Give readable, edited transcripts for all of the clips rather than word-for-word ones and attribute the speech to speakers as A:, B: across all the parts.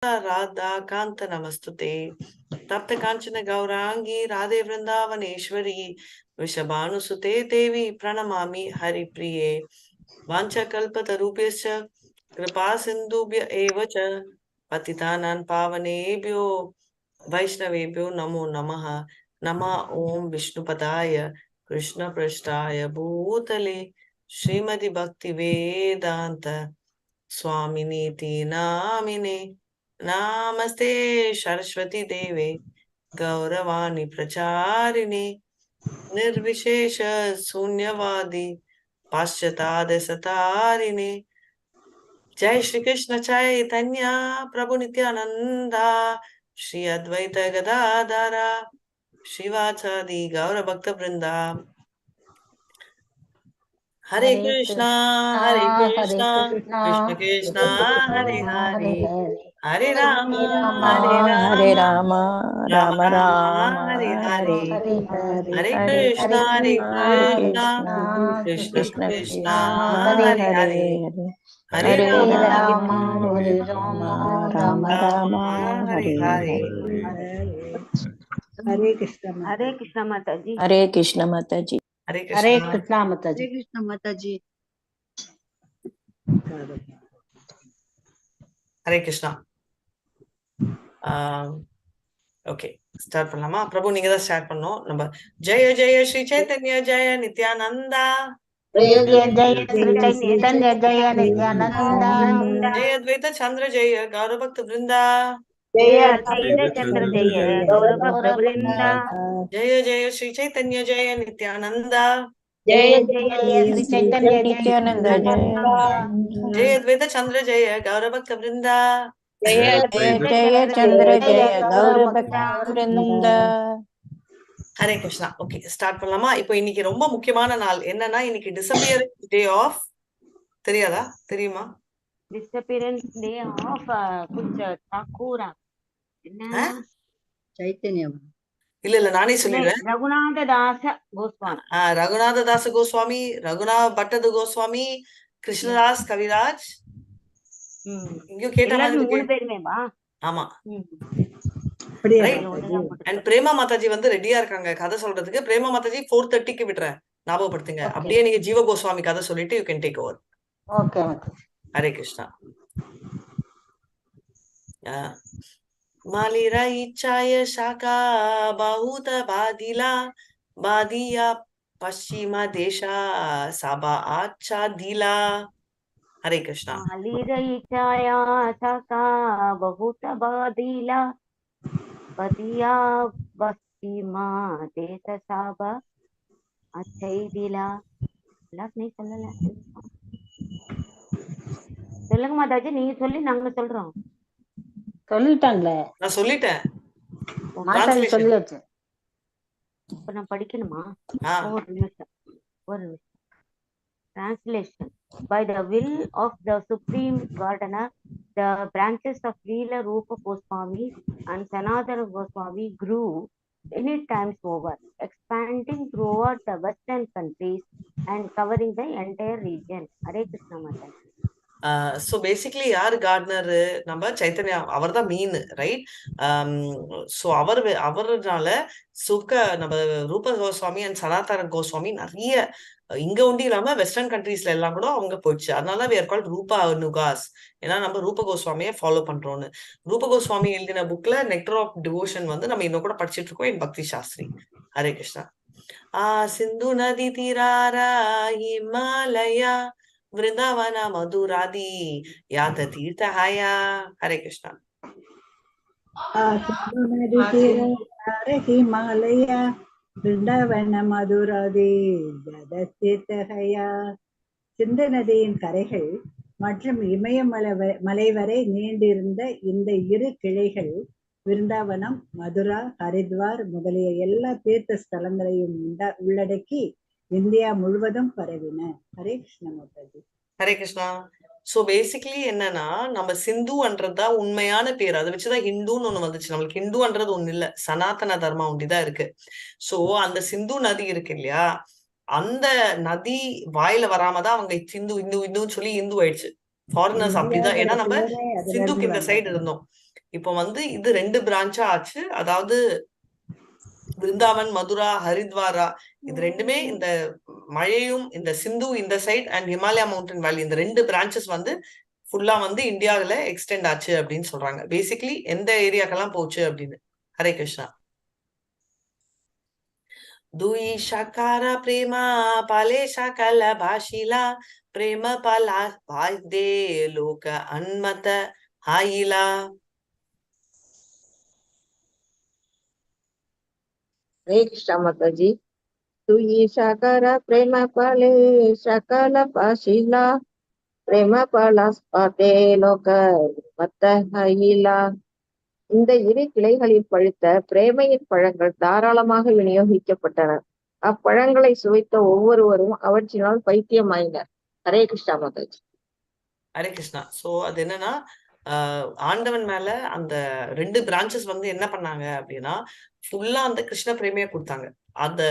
A: राधा कांत नमस्तुते तप्त कांचन गौरांगी राधे वृंदावनेश्वरी वृषभानुसुते देवी प्रणमामि हरिप्रिये वाञ्छाकल्पतरुभ्यश्च कृपा सिन्धुभ्य एव च पतितानां पावनेभ्यो वैष्णवेभ्यो नमो नमः। नमः ओम विष्णुपदाय कृष्णपृष्ठाय भूतले श्रीमद् भक्ति वेदांत स्वामिनीति नामिने नमस्ते सरस्वती देवे गौरवाणी प्रचारिणे निर्विशेष शून्यवादी पाश्चात्य जय श्री कृष्ण चैतन्य प्रभु नित्यानंदा श्री अद्वैत गदाधर शिवाचार्य गौर भक्त वृंदा हरे कृष्णा कृष्ण कृष्ण हरे हरे हरे राम
B: हरे राम
A: राम
B: राम
A: राम
B: राम
A: हरे
B: हरे
A: हरे
B: हरे
A: हरे
B: हरे
A: कृष्णा कृष्ण
B: कृष्ण
A: कृष्ण
B: हरे
A: हरे
B: हरे
A: हरे
B: हरे
A: हरे राम
B: हरे राम राम राम
A: हरे
B: हरे
A: हरे
C: हरे कृष्ण
D: माताजी।
B: हरे कृष्ण माताजी।
A: हरे
C: हरे
A: कृष्ण
C: कृष्ण माताजी।
D: हरे कृष्ण माताजी।
A: हरे कृष्णा ஓகே ஸ்டார்ட் பண்ணலாமா? பிரபு நீங்க தான் ஸ்டார்ட் பண்ணோம். நம்ம ஜெய ஜெய ஸ்ரீ சைத்தன்ய ஜெய நித்யானந்தா
C: जय जय जय श्री चैतन्य जय नित्यानंद
A: जय अद्वैत चंद्र जय गौर भक्त वृंदा
C: जय
D: अद्वैत चंद्र जय गौर भक्त वृंदा।
A: जय जय श्री चैतन्य जय नित्यानंदा
C: जय
D: जय
C: जय श्री चैतन्य जय
B: नित्यानंद जय
A: जय अद्वैत चंद्र जय गौर भक्त वृंदा
C: जय
B: जय जय चंद्र जय गौर भक्त वृंद।
A: ஹரே கிருஷ்ணா. ஓகே ஸ்டார்ட் பண்ணலாமா? இப்போ இன்னைக்கு ரொம்ப முக்கியமான நாள். என்னன்னா இன்னைக்கு டிசப்பியர் டே ஆஃப் தெரியாதா? தெரியுமா?
D: डिसअपीयरेंस डे ऑफ कुछ ठाकुर என்ன
C: चैतन्य
A: இல்ல இல்ல நானே சொல்லிடுறேன்.
D: रघुनाथ दास गोस्वामी।
A: ரகுநாத தாச கோஸ்வாமி, ரகுநாத் பட்டது கோஸ்வாமி, கிருஷ்ணதாஸ் கவிராஜ். இங்கேயும் கேட்ட மாதிரி
D: எல்லாரும்
A: இருக்கு.
D: 3 பேருமே வா.
A: ஆமா
C: அப்படியே
A: ரைட். அண்ட் பிரேமா மாதாஜி வந்து ரெடியா இருக்காங்க கதை சொல்றதுக்கு. பிரேமா மாதாஜி 4:30க்கு விடுறேன், ஞாபகப்படுத்துங்க. அப்படியே நீங்க ஜீவ கோஸ்வாமி கதை சொல்லிட்டு you can take over.
C: Okay
A: Hare Krishna. मालिरा इच्छाय शाखा बहुत बादिला बादिया पश्चिमा देशा साबा आच्छा दिला. हरे कृष्णा.
D: मालिरईचाया शाखा बहुत बादिला बदिया पश्चिमा देश साब अच्छई दिला. எல்லாரும் நீ சொல்லல சொல்லுங்க மாதாஜி, நீங்க சொல்லி நாங்க சொல்றோம்.
C: சொல்லிட்டாங்களே,
A: நான் சொல்லிட்டேன்.
C: மாதாஜி சொல்லியாச்சு.
D: இப்ப நான் படிக்கணுமா?
A: ஆ
D: ஒரு நிமிஷம். Translation. By the will of the Supreme Gardener, the branches of Leela, Rupa Goswami and Sanatana Goswami grew many times over, expanding throughout the western countries and covering the entire region. Hare Krishna Mataji.
A: So basically யார் gardener? நம்ம சைத்தன்யா, அவர் தான் மீன், right? So அவர்னால நம்ம ரூப Goswami and சனாதன கோஸ்வாமி நிறைய இங்க ஒண்டி இல்லாம வெஸ்டர்ன் கண்ட்ரீஸ்ல எல்லாம் கூட அவங்க போயிடுச்சு. அதனால we are called ரூபா நுகாஸ். ஏன்னா நம்ம ரூப கோஸ்வாமியை ஃபாலோ பண்றோம்னு. ரூப கோஸ்வாமி எழுதின புக்ல நெக்டர் ஆஃப் டிவோஷன் வந்து நம்ம இன்னும் கூட படிச்சுட்டு இருக்கோம் என் பக்தி சாஸ்திரி. ஹரே கிருஷ்ணா. சிந்து நதி தீராரா ஹிமாலயா वृंदावन मधुरादि यात तीर्थ हाया. हरे कृष्णा.
C: हिमालय वृंदावन मधुरादि तीर्थहया. சிந்து நதியின் கரைகள் மற்றும் இமயமலை வரை நீண்டிருந்த இந்த இரு கிளைகள் விருந்தாவனம், மதுரா, ஹரித்வார் முதலிய எல்லா தீர்த்த ஸ்தலங்களையும் உள்ளடக்கி இந்தியா முழுவதும் பரவின. ஹரே கிருஷ்ண மாதாஜி.
A: ஹரே கிருஷ்ணா. சோ பேசிக்கலி என்னன்னா நம்ம சிந்துன்றதுதான் உண்மையான பேர். அதை வச்சுதான் ஹிந்துன்னு ஒண்ணு வந்துச்சு. நம்மளுக்கு ஹிந்துன்றது ஒண்ணு இல்ல, சனாதன தர்மா ஒண்டிதான் இருக்கு. சோ அந்த சிந்து நதி இருக்கு இல்லையா, அந்த நதி வாயில வராமதான் அவங்க சிந்து இந்துன்னு சொல்லி இந்து ஆயிடுச்சு. ஃபாரினர்ஸ் அப்படிதான். ஏன்னா நம்ம சிந்துக்கு இந்த சைடு இருந்தோம். இப்போ வந்து இது 2 பிரான்ச்சா ஆச்சு. அதாவது பிருந்தாவன், மதுரா, ஹரித்வாரா இது ரெண்டுமே இந்த மழையும் இந்த சிந்து இந்த சைட் அண்ட் ஹிமாலயா மவுண்டன் வேலி இந்த 2 பிரான்ச்சஸ் வந்து ஃபுல்லா வந்து இந்தியாவில எக்ஸ்டெண்ட் ஆச்சு அப்படின்னு சொல்றாங்க. பேசிக்கலி எந்த ஏரியாக்கெல்லாம் போச்சு அப்படின்னு. ஹரே கிருஷ்ணா. दुई शकार प्रेमा पाले शकल भाषिला प्रेम पाला भादे लोक अन्मत हाइला.
E: हरे कृष्णा माताजी. तू ये साकार प्रेम पाले सकल पाशिला प्रेम पाला पाते लोक मत हईला. இந்த இரு கிளைகளில் பழுத்த பிரேமையின் பழங்கள் தாராளமாக விநியோகிக்கப்பட்டன. அப்பழங்களை சுவைத்த ஒவ்வொருவரும் அவற்றினால் பைத்தியமாயினர். ஹரே கிருஷ்ணா மாதாஜி.
A: ஹரே கிருஷ்ணா. சோ அது என்னன்னா ஆண்டவன் மேல அந்த 2 பிரான்ச்சஸ் வந்து என்ன பண்ணாங்க அப்படின்னா ஃபுல்லா அந்த கிருஷ்ண பிரேமையை கொடுத்தாங்க. அந்த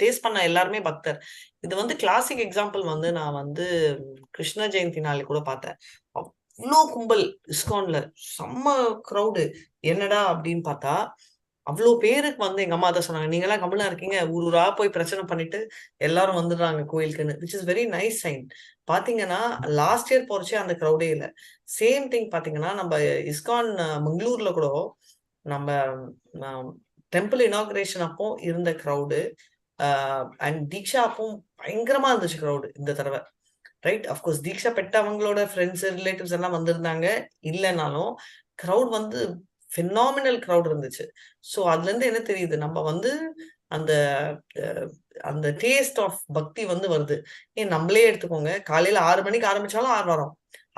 A: டேஸ்ட் பண்ண எல்லாருமே பக்தர். இது வந்து கிளாசிக் எக்ஸாம்பிள் வந்து நான் வந்து கிருஷ்ண ஜெயந்தி நாளை கூட பார்த்தேன். அவ்வளோ கும்பல் இஸ்கான்ல, செம்ம க்ரௌடு. என்னடா அப்படின்னு பார்த்தா அவ்வளோ பேருக்கு வந்து எங்க அம்மா தான் சொன்னாங்க, நீங்க எல்லாம் கம்முனா இருக்கீங்க, ஊரா போய் பிரச்சனை பண்ணிட்டு எல்லாரும் வந்துடுறாங்க கோயிலுக்குன்னு. Which is very nice sign. பாத்தீங்கன்னா லாஸ்ட் இயர் போறச்சே அந்த க்ரௌடே இல்லை. சேம் திங் பாத்தீங்கன்னா நம்ம இஸ்கான் மங்களூர்ல கூட நம்ம டெம்பிள் இனாகுரேஷன் அப்போ இருந்த க்ரௌடு அண்ட் தீக்ஷா அப்போ பயங்கரமா இருந்துச்சு க்ரௌடு இந்த தடவை. ரைட், அஃப்கோர்ஸ் தீக்ஷா பெற்ற அவங்களோட ஃப்ரெண்ட்ஸ் ரிலேட்டிவ்ஸ் எல்லாம் வந்திருந்தாங்க. இல்லைனாலும் க்ரௌட் வந்து ஃபினாமினல் க்ரௌட் இருந்துச்சு. ஸோ அதுல இருந்து என்ன தெரியுது, நம்ம வந்து அந்த அந்த டேஸ்ட் ஆஃப் பக்தி வந்து வருது. ஏன் நம்மளே எடுத்துக்கோங்க, காலையில 6 மணிக்கு ஆரம்பிச்சாலும் 6 வரோம்,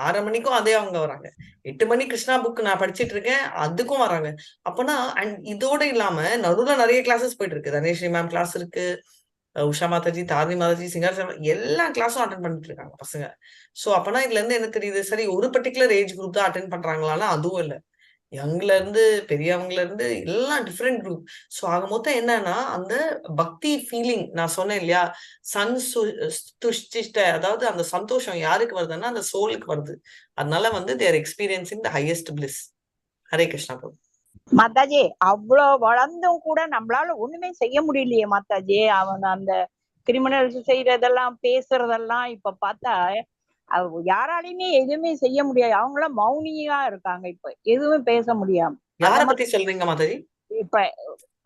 A: 6:30 மணிக்கும் அதே அவங்க வராங்க, 8 மணி கிருஷ்ணா புக் நான் படிச்சுட்டு இருக்கேன் அதுக்கும் வராங்க. அப்பனா அண்ட் இதோட இல்லாம நடுவுல நிறைய கிளாஸஸ் போயிட்டு இருக்கு. தனேஸ்வரி மேம் கிளாஸ் இருக்கு, உஷா மாதாஜி, தாரணி மாதாஜி, சிங்கார் எல்லா கிளாஸும் அட்டன் பண்ணிட்டு இருக்காங்க பசங்க. சோ அப்பனா இதுல இருந்து என்ன தெரியுது, சரி ஒரு பர்டிகுலர் ஏஜ் குரூப் தான் அட்டன் பண்றாங்களான்னா அதுவும் இல்லை. யங்ல இருந்து பெரியவங்கல இருந்து எல்லாம் டிஃப்ரெண்ட் குரூப். ஸோ ஆக மொத்தம் என்னன்னா அந்த பக்தி ஃபீலிங் நான் சொன்னேன் இல்லையா, துஷ்டிஷ்ட, அதாவது அந்த சந்தோஷம் யாருக்கு வருதுன்னா அந்த சோலுக்கு வருது. அதனால வந்து there experiencing the highest bliss. Hare Krishna.
B: Mataji அவ்வளவு வளர்ந்தும் கூட நம்மளால ஒண்ணுமே செய்ய முடியலையே மாதாஜி. அவங்க அந்த கிரிமினல்ஸ் செய்யறதெல்லாம் பேசுறதெல்லாம் இப்ப பார்த்தா யாராலையுமே எதுவுமே செய்ய முடியாது. அவங்களாம் மௌனியா இருக்காங்க, இப்ப எதுவுமே பேச முடியாம.
A: யார பத்தி சொல்றீங்க மாதாஜி?
B: இப்ப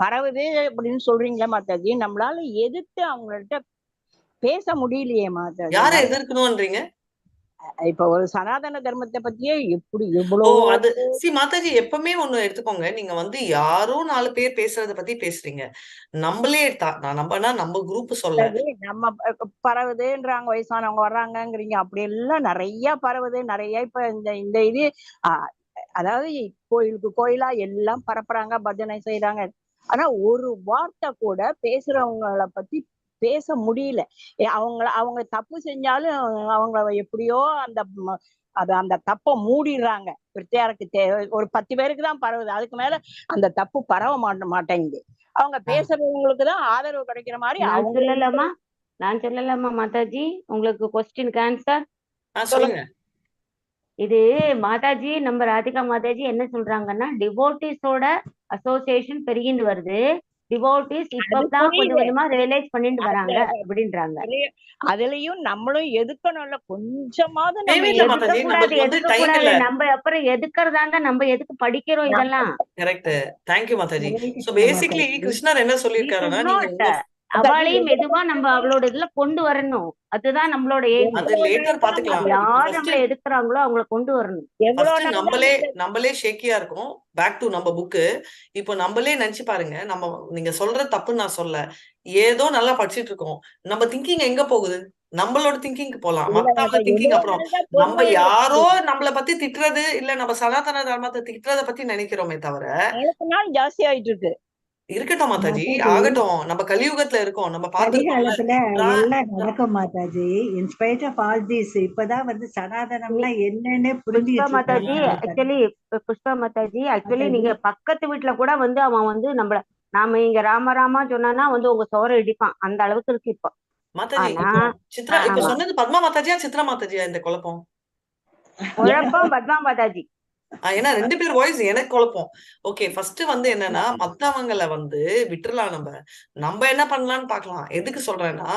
B: பரவுது அப்படின்னு சொல்றீங்களா மாதாஜி, நம்மளால எதிர்த்து அவங்கள்ட்ட பேச முடியலையே மாதாஜி.
A: யார எதிர்க்கணும்ன்றீங்க?
B: இப்ப ஒரு சனாதன தர்மத்தை பத்தியே எப்படி
A: ஓ
B: எவ்வளவு
A: அது சி மாதாஜி, எப்பவுமே ஒண்ணு எடுத்துக்கோங்க, நீங்க வந்து யாரோ 4 பேர் பேசுறத பத்தி பேசுறீங்க. நம்மளே நான் நம்பனா நம்ம குரூப் சொல்ல
B: நம்ம பரவுதுன்றாங்க, வயசானவங்க வர்றாங்கங்கிறீங்க, அப்படி எல்லாம் நிறைய பரவுது நிறைய. இப்ப இந்த இது அதாவது கோயிலுக்கு கோயிலா எல்லாம் பரப்புறாங்க, பஜனை செய்யறாங்க. ஆனா ஒரு வார்த்தை கூட பேசுறவங்களை பத்தி பேச முடியல. அவங்க தப்பு செஞ்சாலும் அவங்க எப்படியோ அந்த தப்பை மூடிடுறாங்க. பிரத்தியாருக்கு ஒரு 10 பேருக்கு தான் பரவுது, அதுக்கு மேல அந்த தப்பு பரவ மாட்டேங்குது. அவங்க பேசுறவங்களுக்குதான் ஆதரவு கிடைக்கிற மாதிரி.
D: நான் சொல்லலாமா மாதாஜி உங்களுக்கு கொஸ்டினுக்கு ஆன்சர்?
A: சொல்லுங்க.
D: இது மாதாஜி நம்ம ராதிகா மாதாஜி என்ன சொல்றாங்கன்னா, டிவோட்டிஸோட அசோசியேஷன் பெருகிட்டு வருது, டிவோட்டிஸ் இப்பதான் கொஞ்சம் கொஞ்சமா ரியலைஸ் பண்ணிட்டு வராங்க அப்படின்றாங்க.
B: அதுலயும் நம்மளும் எதுக்கணும்ல, கொஞ்சமாவது
D: எதுக்கூடாது. நம்ம அப்புறம் எதுக்குறதாங்க, நம்ம எதுக்கு படிக்கிறோம் இதெல்லாம்?
A: Correct. Thank you Mataji. So basically கிருஷ்ணர் என்ன சொல்லிருக்காருன்னா, நீங்க
D: அவளையும் மெதுவா நம்ம அவளோட இதுல கொண்டு வரணும். அதுதான் நம்மளோட எய்ம்.
A: அது லேட்டர் பாத்துக்கலாம்.
D: யார் நம்மள எதுக்குறாங்களோ அவங்கள கொண்டு வரணும்.
A: நம்மளே ஷேக்கியா இருக்கும். பேக் டு நம்ம புக்கு. இப்போ நம்மளே நினைச்சு பாருங்க, நீங்க சொல்ற தப்பு நான் சொல்ல, ஏதோ நல்லா படிச்சுட்டு இருக்கோம், நம்ம திங்கிங் எங்க போகுது? நம்மளோட திங்கிங்க்கு போலாம், மத்தவங்க திங்கிங் அப்புறம். நம்ம யாரோ நம்மள பத்தி திட்டுறது இல்ல, நம்ம சனாதன தர்மத்தை திட்டுறத பத்தி நினைக்கிறோமே தவிர
B: ஜாஸ்தி ஆயிட்டு இருக்கு.
A: இருக்கட்டும் மாதாஜி, ஆகட்டும். நம்ம கலியுகத்துல இருக்கோம், நம்ம
F: கலிகாலத்துல எல்லாம் நடக்கும் மாதாஜி. In spite of all this இப்பதான் வந்து சனாதனம்னா என்னன்னு புரிஞ்சுக்கிட்டு
D: மாதாஜி. புஷ்பா மாதாஜி, ஆக்சுவலி நீங்க பக்கத்து வீட்டுல கூட வந்து அவன் வந்து நாம இங்க ராமராமா சொன்னா வந்து உங்க சோற இடிப்பான், அந்த அளவுக்கு இருக்கு இப்ப
A: மாதாஜி. சித்ரா இப்ப சொன்னது பத்மா மாதாஜியா சித்ரா மாதாஜியா இந்த குழப்பம்?
D: பத்மா மாதாஜி.
A: ஏன்னா 2 பேர் வாய்ஸ் எனக்கு குழப்பம். ஓகே, ஃபர்ஸ்ட் வந்து என்னன்னா மத்தவங்களை வந்து விட்டுறலாம். நம்ம என்ன பண்ணலாம்னு பார்க்கலாம். எதுக்கு சொல்றேன்னா,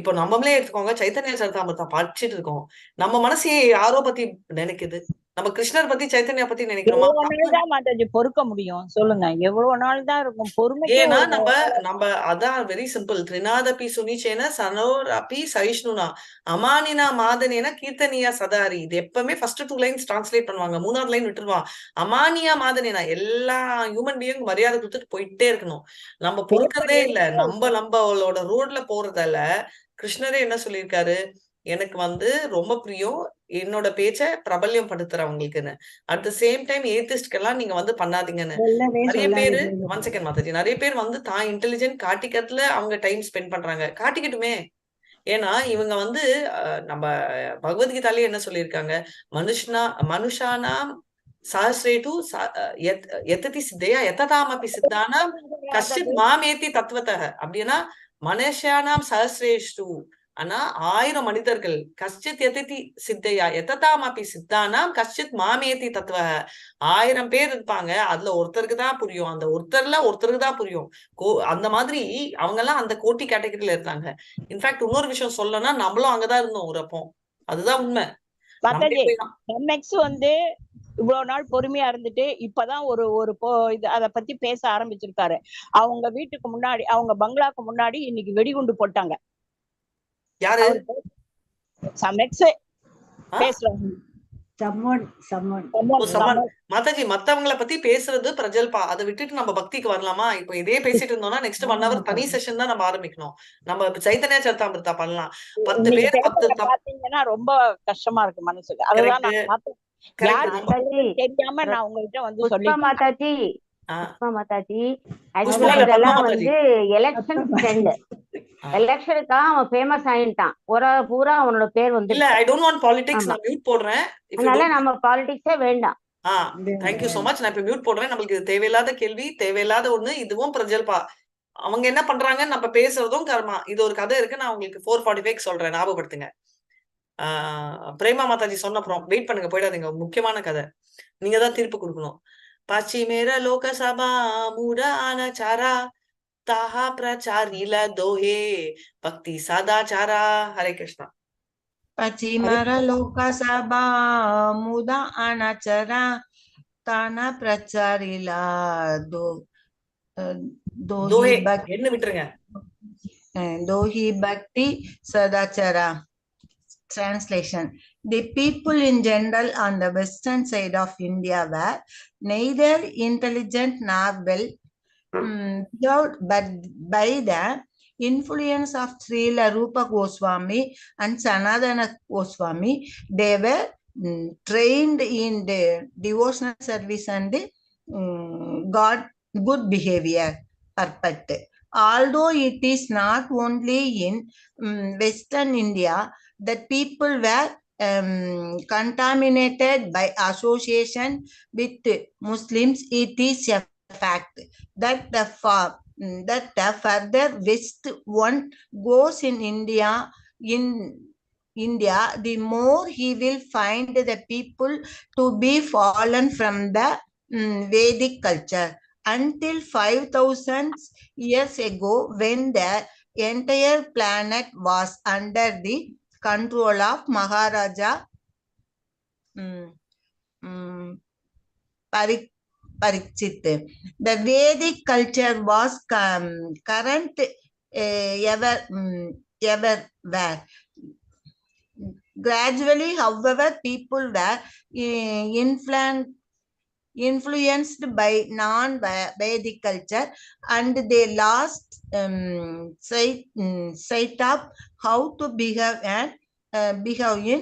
A: இப்போ நம்மளே எடுத்துக்கோங்க, சைத்தன்ய சரிதாமிர்தம் படிச்சுட்டு இருக்கோம். நம்ம மனசு யாரோ பத்தி நினைக்குது. நம்ம கிருஷ்ணர் பத்தி சைத்தன்யா பத்தி நினைக்கிறோமா?
B: எவ்வளவு நாள் தான் மாதாஜி பொறுக்க முடியும் சொல்லுங்க? எவ்வளவு நாள் தான் இருக்கும்? பொறுமைக்கு
A: ஏன்னா
B: ஒரு
A: நம்ம அதான் வெரி சிம்பிள். த்ரிநாதபி சுனிச்சேன சனோர் அப்பி சைஷ்ணுனா அமானினா மாதனேன கீர்த்தனியா சதாரி. இது எப்பவுமே ஃபர்ஸ்ட் 2 லைன்ஸ் டிரான்ஸ்லேட் பண்ணுவாங்க, 3வது லைன் விட்டுருவான். அமானியா மாதனேனா எல்லா ஹியூமன் பீயிங் மரியாதை கொடுத்துட்டு போயிட்டே இருக்கணும். நம்ம பொறுக்கிறதே இல்ல. நம்மளோட ரோட்ல போறதால கிருஷ்ணரே என்ன சொல்லியிருக்காரு, எனக்கு வந்து ரொம்ப பிரியம் என்னோட பேச்ச பிரபல்யம் படுத்துறவங்களுக்குன்னு. அட் த சேம் டைம் ஏத்திஸ்ட்கெல்லாம் நீங்க வந்து பண்ணாதீங்கன்னு.
F: சொல்லவே
A: நிறைய பேரு
F: சொல்லாதீங்க.
A: 1 செகண்ட் மாதாஜி, நிறைய பேர் வந்து தான் இன்டெலிஜென்ட் காட்டிக்கிறதுல அவங்க டைம் ஸ்பெண்ட் பண்றாங்க. காட்டிக்கட்டுமே. ஏன்னா இவங்க வந்து நம்ம பகவத்கீதாலே என்ன சொல்லியிருக்காங்க, மனுஷானாம் சாஸ்திரேட்டு எத்ததி சித்தையா எத்ததாமபி சித்தானாம் கஷ்டித் மாமேத்தி தத்துவத்தக. அப்படின்னா மனுஷானாம் சஹசிரேஷ்டு, ஆனா 1000 மனிதர்கள் கஷ்டித் எத்ததி சித்தையா எத்ததாமபி சித்தானாம் கஷ்டித் மாமேத்தி தத்துவ. 1000 பேர் இருப்பாங்க, அதுல ஒருத்தருக்கு தான் புரியும், அந்த ஒருத்தருக்கு தான் புரியும். அந்த மாதிரி அவங்க எல்லாம் அந்த கோட்டி கேட்டகரியில இருந்தாங்க. இன்ஃபேக்ட் இன்னொரு விஷயம் சொல்லணும்னா, நம்மளும் அங்கதான் இருந்தோம் ஒரு அப்போ. அதுதான் உண்மை.
B: மாதாஜி MX வந்து இவ்வளவு நாள் பொறுமையா இருந்துட்டு இப்பதான் இது அத பத்தி பேச ஆரம்பிச்சிருக்காரு. அவங்க வீட்டுக்கு முன்னாடி, அவங்க பங்களாக்கு முன்னாடி இன்னைக்கு வெடிகுண்டு போட்டாங்க.
A: யாரு
B: MX பேசுறாங்க.
A: மாதாஜி மத்தவங்களை பத்தி பேசுறது பிரஜல்பா. அதை விட்டுட்டு நம்ம பக்திக்கு வரலாமா? இப்போ இதே பேசிட்டு இருந்தோம்னா நெக்ஸ்ட் 1 hour தனி செஷன் தான் நம்ம ஆரம்பிக்கணும். நம்ம சைத்தன்ய சரிதாமிர்தா பண்ணலாம். 10 பேர் 10
B: பாத்தீங்கன்னா ரொம்ப கஷ்டமா இருக்கு மனசுக்கு. அதுதான் தெரியாம நான் உங்ககிட்ட வந்து சொல்லி
D: மாதாஜி ஆக்சுவலா இதெல்லாம் வந்து எலெக்ஷன் ட்ரெண்ட். எலெக்ஷனுக்கா அவன் ஃபேமஸ் ஆயிட்டான். ஒரு பூரா அவனோட பேர் வந்து
A: இல்ல. I don't want politics. நான் மியூட் போடுறேன்.
D: அதனால நம்ம பாலிடிக்ஸே வேண்டாம்.
A: Thank you so much. நான் இப்ப மியூட் போடுறேன். நம்மளுக்கு இது தேவையில்லாத கேள்வி, தேவையில்லாத ஒண்ணு. இதுவும் பிரஜல்பா. அவங்க என்ன பண்றாங்கன்னு நம்ம பேசுறதும் கர்மா. இது ஒரு கதை இருக்கு, நான் உங்களுக்கு 4:45 சொல்றேன், ஞாபகப்படுத்துங்க. பிரேமா மாதாஜி சொன்ன அப்புறம் வெயிட் பண்ணுங்க, போயிடாதீங்க. முக்கியமான கதை. நீங்க தான் தீர்ப்பு கொடுக்கணும். பச்சிமேர லோகசபா மூட ஆனச்சாரா தாஹா பிரச்சாரில தோஹே பக்தி சதாச்சாரா. ஹரே கிருஷ்ணா.
G: பச்சிமர லோகசபா மூட ஆனச்சாரா தானா பிரச்சாரிலா
A: என்ன விட்டுருங்க.
G: தோஹி பக்தி சதாச்சாரா. Translation: The people in general on the western side of India were neither intelligent nor well behaved, but by the influence of Srila Rupa Goswami and Sanatana Goswami, they were trained in the devotional service and good behavior. Perfect. Although it is not only in Western India that people were contaminated by association with Muslims, it is a fact that the further west one goes in India, the more he will find the people to be fallen from the Vedic culture. Until 5,000 years ago, when the entire planet was under the control of Maharaja Parikshit, the Vedic culture was current everywhere. Gradually, however, people were influenced by non-Vedic culture, and they lost sight of how to behave in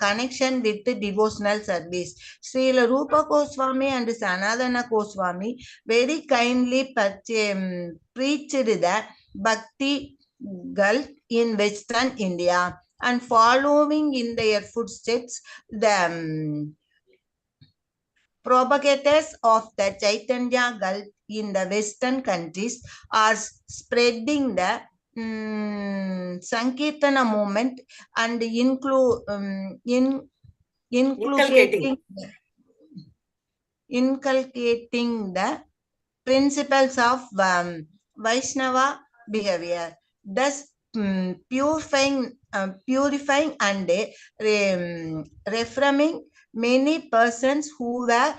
G: connection with the devotional service. Srila Rupa Goswami and Sanatana Goswami very kindly preached the Bhakti gulf in Western India, and following in their footsteps, the propagators of the Chaitanya cult in the Western countries are spreading the Sankirtana movement and inculcating inculcating the principles of Vaishnava behavior, thus purifying and reforming many persons who were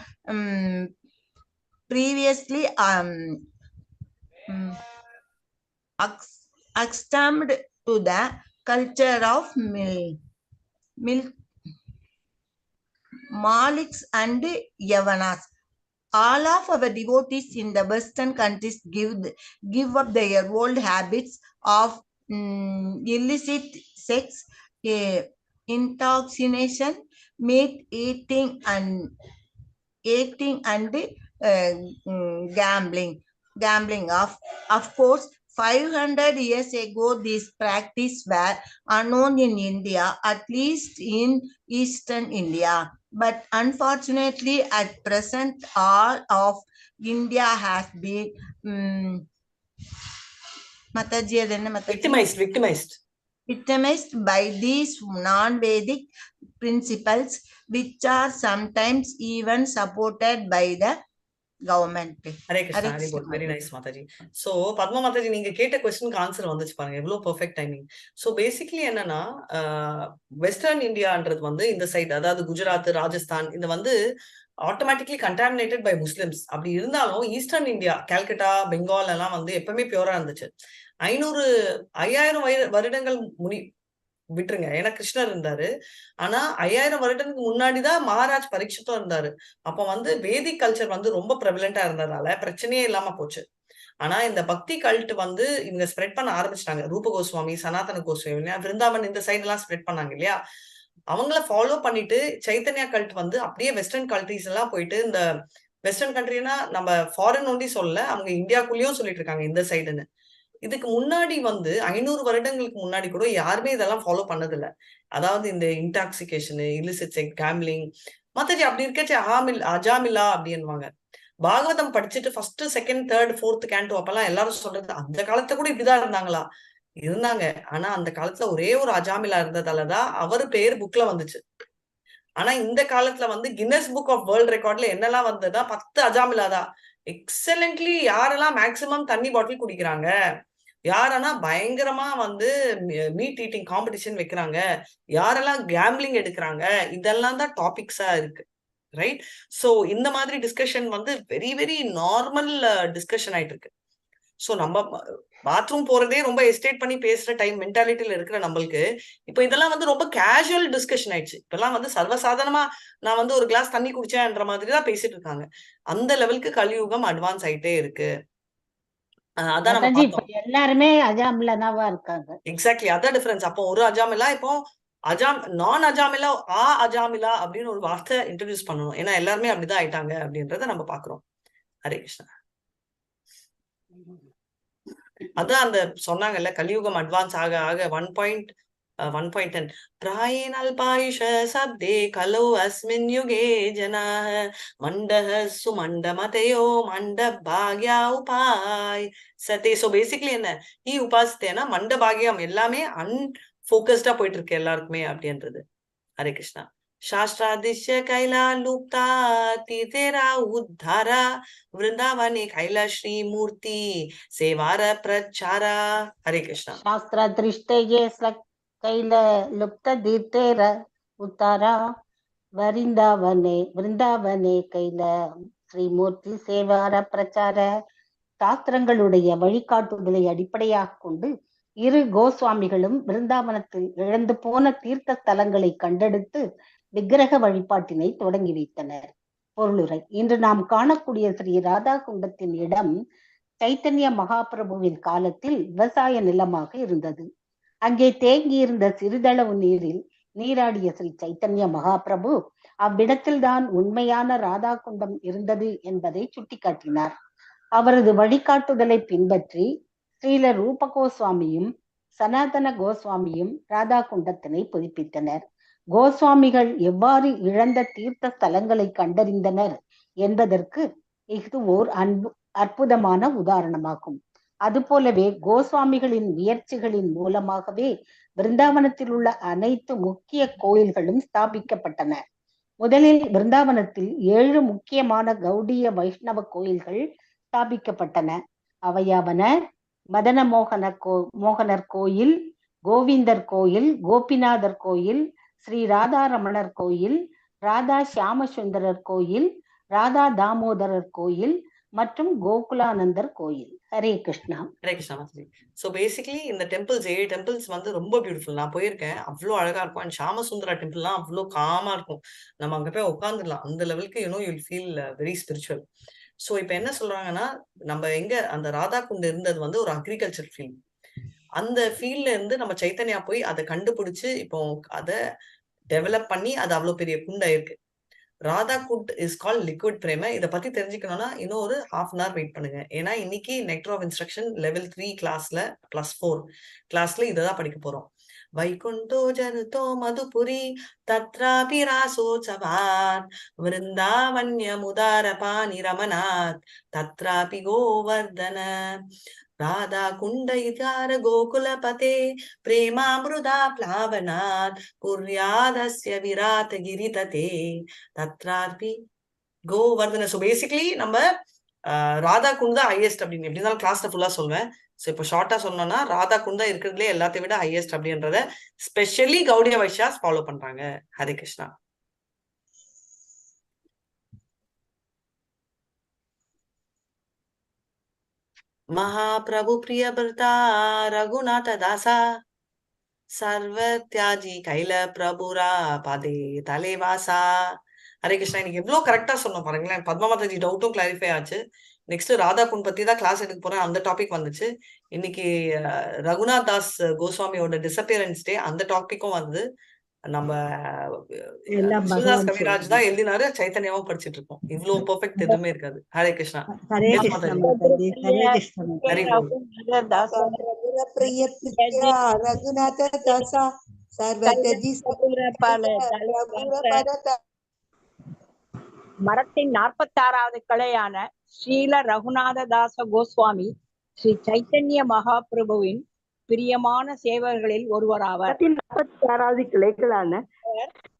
G: previously accustomed to the culture of Maliks and Yavanas. All of our devotees in the Western countries give up their old habits of illicit sex, intoxication, meat eating, and gambling. Of course, 500 years ago, these practices were unknown in India, at least in Eastern India. But unfortunately, at present, all of India has been victimized by these non-Vedic principles, which are sometimes even supported by the government.
A: Hare Krishna, Hare Krishna. Very nice, Mathaji. So, Padma Mathaji, நீங்க கேட்ட கொஸ்டினுக்கு answer வந்துச்சு பாருங்க, எவ்வளவு perfect timing. So basically என்னன்னா, western இந்தியான்றது வந்து இந்த side, அதாவது குஜராத், ராஜஸ்தான், இந்த வந்து ஆட்டோமேட்டிக்லி கண்டாமினேட்டட் பை முஸ்லிம்ஸ். அப்படி இருந்தாலும் ஈஸ்டர்ன் இந்தியா, கல்கட்டா, பெங்கால் எல்லாம் வந்து எப்பவுமே பியூரா இருந்துச்சு. 5000 வருடங்கள் விட்டுருங்க, ஏன்னா கிருஷ்ணர் இருந்தாரு. ஆனா 5000 வருடத்துக்கு முன்னாடிதான் மகாராஜ் பரீட்சித்தும் இருந்தாரு. அப்ப வந்து வேதிக் கல்ச்சர் வந்து ரொம்ப பிரபலண்டா இருந்ததால பிரச்சனையே இல்லாம போச்சு. ஆனா இந்த பக்தி கல்ட் வந்து இவங்க ஸ்ப்ரெட் பண்ண ஆரம்பிச்சிட்டாங்க. ரூப கோஸ்வாமி, சனாதன கோஸ்வாமி, விருந்தாவன் இந்த சைடு எல்லாம் ஸ்ப்ரெட் பண்ணாங்க இல்லையா? அவங்கள ஃபாலோ பண்ணிட்டு சைத்தன்யா கல்ட் வந்து அப்படியே வெஸ்டர்ன் கல்ட்ரிஸ் எல்லாம் போயிட்டு, இந்த வெஸ்டர்ன் கண்ட்ரினா நம்ம ஃபாரின் ஒண்டி சொல்லல, அவங்க இந்தியாக்குள்ளேயும் சொல்லிட்டு இருக்காங்க இந்த சைடுன்னு. இதுக்கு முன்னாடி வந்து 500 வருடங்களுக்கு முன்னாடி கூட யாருமே இதெல்லாம் ஃபாலோ பண்ணதில்ல. அதாவது இந்த இன்டாக்சிகேஷன், இல்லிசிட் செக்ஸ், கேம்லிங், மத்தஜி அப்படி இருக்கச்சு அஜாமிலா அப்படின்வாங்க. பாகவதம் படிச்சுட்டு first, second, third, fourth canto அப்பெல்லாம் எல்லாரும் சொல்றது, அந்த காலத்துல கூட இப்படிதான் இருந்தாங்களா? இருந்தாங்க. ஆனா அந்த காலத்துல ஒரே ஒரு அஜாமிலா இருந்ததாலதான் அவரு பேர் புக்ல வந்துச்சு. ஆனா இந்த காலத்துல வந்து கின்னஸ் புக் ஆஃப் வேர்ல்ட் ரெக்கார்ட்ல என்னெல்லாம் வந்ததா 10 அஜாமிலாதான். எக்ஸலன்ட்லி யாரெல்லாம் மேக்சிமம் தண்ணி பாட்டில் குடிக்கிறாங்க, யாரென்னா பயங்கரமா வந்து மீட் ஈட்டிங் காம்படிஷன் வைக்கிறாங்க, யாரெல்லாம் கேம்பிளிங் எடுக்கிறாங்க, இதெல்லாம் தான் டாபிக்ஸா இருக்கு. ரைட்? சோ இந்த மாதிரி டிஸ்கஷன் வந்து வெரி வெரி நார்மல் டிஸ்கஷன் ஆயிட்டு இருக்கு. சோ நம்ம பாத்ரூம் போறதே ரொம்ப எஸ்டேட் பண்ணி பேசுற டைம் மென்டாலிட்டியில இருக்கிற நம்மளுக்கு இப்ப இதெல்லாம் வந்து ரொம்ப கேஷுவல் டிஸ்கஷன் ஆயிடுச்சு. இப்பெல்லாம் வந்து சர்வசாதாரணமா நான் வந்து ஒரு கிளாஸ் தண்ணி குடிச்சேன்ற மாதிரி தான் பேசிட்டு இருக்காங்க. அந்த லெவலுக்கு கலியுகம் அட்வான்ஸ் ஆயிட்டே இருக்கு. அதான் நம்ம பார்த்தோம்.
C: எல்லாருமே அஜாமிலாவா இருக்காங்க.
A: எக்ஸாக்ட்லி, அதான் டிஃபரன்ஸ். அப்போ ஒரு அஜாமிலா, இப்போ நான் அஜாமிலா, அஜாமிலா அப்படின்னு ஒரு வார்த்தை இன்ட்ரடியூஸ் பண்ணணும். ஏன்னா எல்லாருமே அப்படிதான் ஆயிட்டாங்க அப்படின்றத நம்ம பாக்குறோம். ஹரே கிருஷ்ணா. அதான் அந்த சொன்னாங்கல்ல, கலியுகம் அட்வான்ஸ் ஆக ஆக 1.10 பிராயேன அல்பாயுஷ சப்தே கலோ அஸ்மின் யுகே ஜனாஹ மண்டஹ சுமண்டமதயோ மண்ட பாக்யா உபாய் சதே. சோ பேசிக்கலி என்ன ஈ உபாசித்தேனா மண்ட பாக்யம் எல்லாமே அன்போக்கஸ்டா போயிட்டு இருக்கு எல்லாருக்குமே அப்படின்றது. ஹரே கிருஷ்ணா. சாஸ்திராதிஷ்ய கைலா லுப்தா தீதேரா உத்தாரா விருந்தாவனே கைலா ஸ்ரீ மூர்த்தி சேவார பிரச்சாரா. ஹரே கிருஷ்ணா.
C: சாஸ்திராதிஷ்டே கைல லுப்த தீர்த்தேர உத்தாரா விருந்தாவனே கைல ஸ்ரீமூர்த்தி சேவார பிரச்சார. சாஸ்திரங்களுடைய வழிகாட்டுதலை அடிப்படையாக கொண்டு இரு கோஸ்வாமிகளும் பிருந்தாவனத்தில் இழந்து போன தீர்த்த ஸ்தலங்களை கண்டெடுத்து விக்கிரக வழிபாட்டினை தொடங்கி வைத்தனர். பொருளுரை: இன்று நாம் காணக்கூடிய ஸ்ரீ ராதா குண்டத்தின் இடம் சைத்தன்ய மகாபிரபுவின் காலத்தில் விவசாய நிலமாக இருந்தது. அங்கே தேங்கியிருந்த சிறிதளவு நீரில் நீராடிய ஸ்ரீ சைத்தன்ய மகாபிரபு அவ்விடத்தில்தான் உண்மையான ராதா குண்டம் இருந்தது என்பதை சுட்டிக்காட்டினார். அவரது வழிகாட்டுதலை பின்பற்றி ஸ்ரீல ரூப கோஸ்வாமியும் சனாதன கோஸ்வாமியும் ராதா குண்டத்தினை புதுப்பித்தனர். கோஸ்வாமிகள் எவ்வாறு இழந்த தீர்த்த ஸ்தலங்களை கண்டறிந்தனர் என்பதற்கு இது ஓர் அற்புதமான உதாரணமாகும். அதுபோலவே கோஸ்வாமிகளின் முயற்சிகளின் மூலமாகவே பிருந்தாவனத்தில் உள்ள அனைத்து முக்கிய கோயில்களும் ஸ்தாபிக்கப்பட்டன. முதலில் பிருந்தாவனத்தில் 7 முக்கியமான கௌடிய வைஷ்ணவ கோயில்கள் ஸ்தாபிக்கப்பட்டன. அவையாவன மோகனர் கோயில், கோவிந்தர் கோயில், கோபிநாதர் கோயில், ஸ்ரீ ராதாரமணர் கோயில், ராதா சியாமசுந்தரர் கோயில், ராதா தாமோதரர் கோயில் மற்றும் கோகுலானந்தர் கோயில். ஹரே கிருஷ்ணா.
A: ஹரே கிருஷ்ணா மாதாஜி. ஸோ பேசிக்கலி இந்த டெம்பிள்ஸ் 7 டெம்பிள்ஸ் வந்து ரொம்ப பியூட்டிஃபுல். நான் போயிருக்கேன், அவ்வளோ அழகா இருக்கும். அண்ட் சாமசுந்தரா டெம்பிள்லாம் அவ்வளோ காமா இருக்கும். நம்ம அங்க போய் உட்காந்துடலாம். அந்த லெவலுக்கு you'll feel very spiritual. So இப்போ என்ன சொல்றாங்கன்னா, நம்ம எங்க அந்த ராதா குண்டு இருந்தது வந்து ஒரு அக்ரிகல்ச்சர் ஃபீல்ட். அந்த ஃபீல்ட்ல இருந்து நம்ம சைத்தன்யா போய் அதை கண்டுபிடிச்சு இப்போ அதை டெவலப் பண்ணி அது அவ்வளோ பெரிய குண்டா இருக்கு. Radha Kund is call liquid prema. இதை பத்தி தெரிஞ்சுக்கணும்னா இன்னும் ஒரு 1/2 hour வெயிட் பண்ணுங்க. ஏன்னா இன்னைக்கு நெக்டர் ஆஃப் இன்ஸ்ட்ரக்ஷன் லெவல் 3 கிளாஸ்ல +4 கிளாஸ்ல இதான் படிக்க போறோம். வைகுண்டோ ஜனுதோ மதுபுரி தத்ராபி ராசோத்சவாத் விருந்தாவன்ய முதார பாணி ரமநாத் தத்ராபி கோவர்தன ராதா குண்ட இதார கோகுலபதே பிரேமாமிருதா பிளாவனாத் குர்யாதஸ்ய விராட் கிரிததே தத்ராபி கோவர்தன. ஸோ பேசிக்கலி நம்ம ராதா குண்ட் தான் ஹையஸ்ட் அப்படின்னு எப்படி இருந்தாலும் கிளாஸ்ல ஃபுல்லா சொல்வேன். ஸோ இப்போ ஷார்ட்டா சொன்னோம்னா ராதா குண்ட் தான் இருக்கிறதுலே எல்லாத்தையும் விட ஹையஸ்ட் அப்படின்றத ஸ்பெஷலி கௌடிய வைஷ்யாஸ் ஃபாலோ பண்றாங்க. ஹரே கிருஷ்ணா. महाप्रभु प्रिय भरता रघुनाथ दासा सर्व त्याजी கைல பிரபுரா பாதே தலைவாசா. ஹரே கிருஷ்ணா. இன்னைக்கு எவ்வளவு கரெக்டா சொன்னோம் பாருங்களேன். பத்மா மாதாஜி டவுட்டும் கிளாரிஃபை ஆச்சு. நெக்ஸ்ட் ராதா குண்ட் பத்தி தான் கிளாஸ் எடுக்க போறேன். அந்த டாபிக் வந்துச்சு. இன்னைக்கு ரகுநாத் தாஸ் கோஸ்வாமியோட டிசப்பியரன்ஸ் டே, அந்த டாபிக்கும் வந்து நம்ம விஸ்வதாஸ் கவிராஜ் தான் எழுதினாரு, சைத்தன்யாவும் படிச்சுட்டு இருக்கோம். இவ்வளவு பெர்ஃபெக்ட் எதுவுமே இருக்காது. ஹரே கிருஷ்ணா.
F: ஹரே கிருஷ்ணா மாதாஜி. ஹரே கிருஷ்ணா
A: ஹரி
F: மாதாஜி.
G: ரகுநாத தாசா சர்வத்யஜி
B: மரத்தின் 46வது கிளையான ஸ்ரீல ரகுநாததாச கோஸ்வாமி ஸ்ரீ சைத்தன்ய மகாபிரபுவின் பிரியமான சேவர்களில் ஒருவராவர்.
D: 46வது கிளைகளான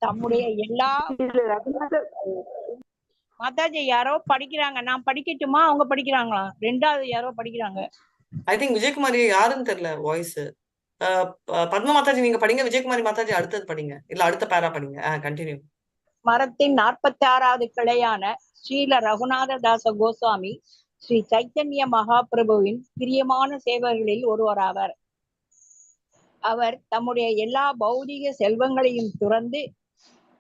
B: தம்முடைய எல்லா மாதாஜி யாரோ படிக்கிறாங்க, நான் படிக்கட்டுமா? அவங்க படிக்கிறாங்களா? 2வது யாரோ படிக்கிறாங்க.
A: ஐ திங்க் விஜயகுமாரி யாருன்னு தெரியல வாய்ஸ். பத்மா மாதாஜி நீங்க படிங்க, விஜயகுமாரி மாதாஜி அடுத்தது படிங்க, இல்ல அடுத்த பேரா படிங்க. கண்டினியூ.
B: மரத்தின் 46வது கிளையான ஸ்ரீல ரகுநாததாச கோஸ்வாமி ஸ்ரீ சைத்தன்ய மகாபிரபுவின் பிரியமான சேவர்களில் ஒருவராவர். அவர் தம்முடைய எல்லா பௌதிக செல்வங்களையும் துறந்து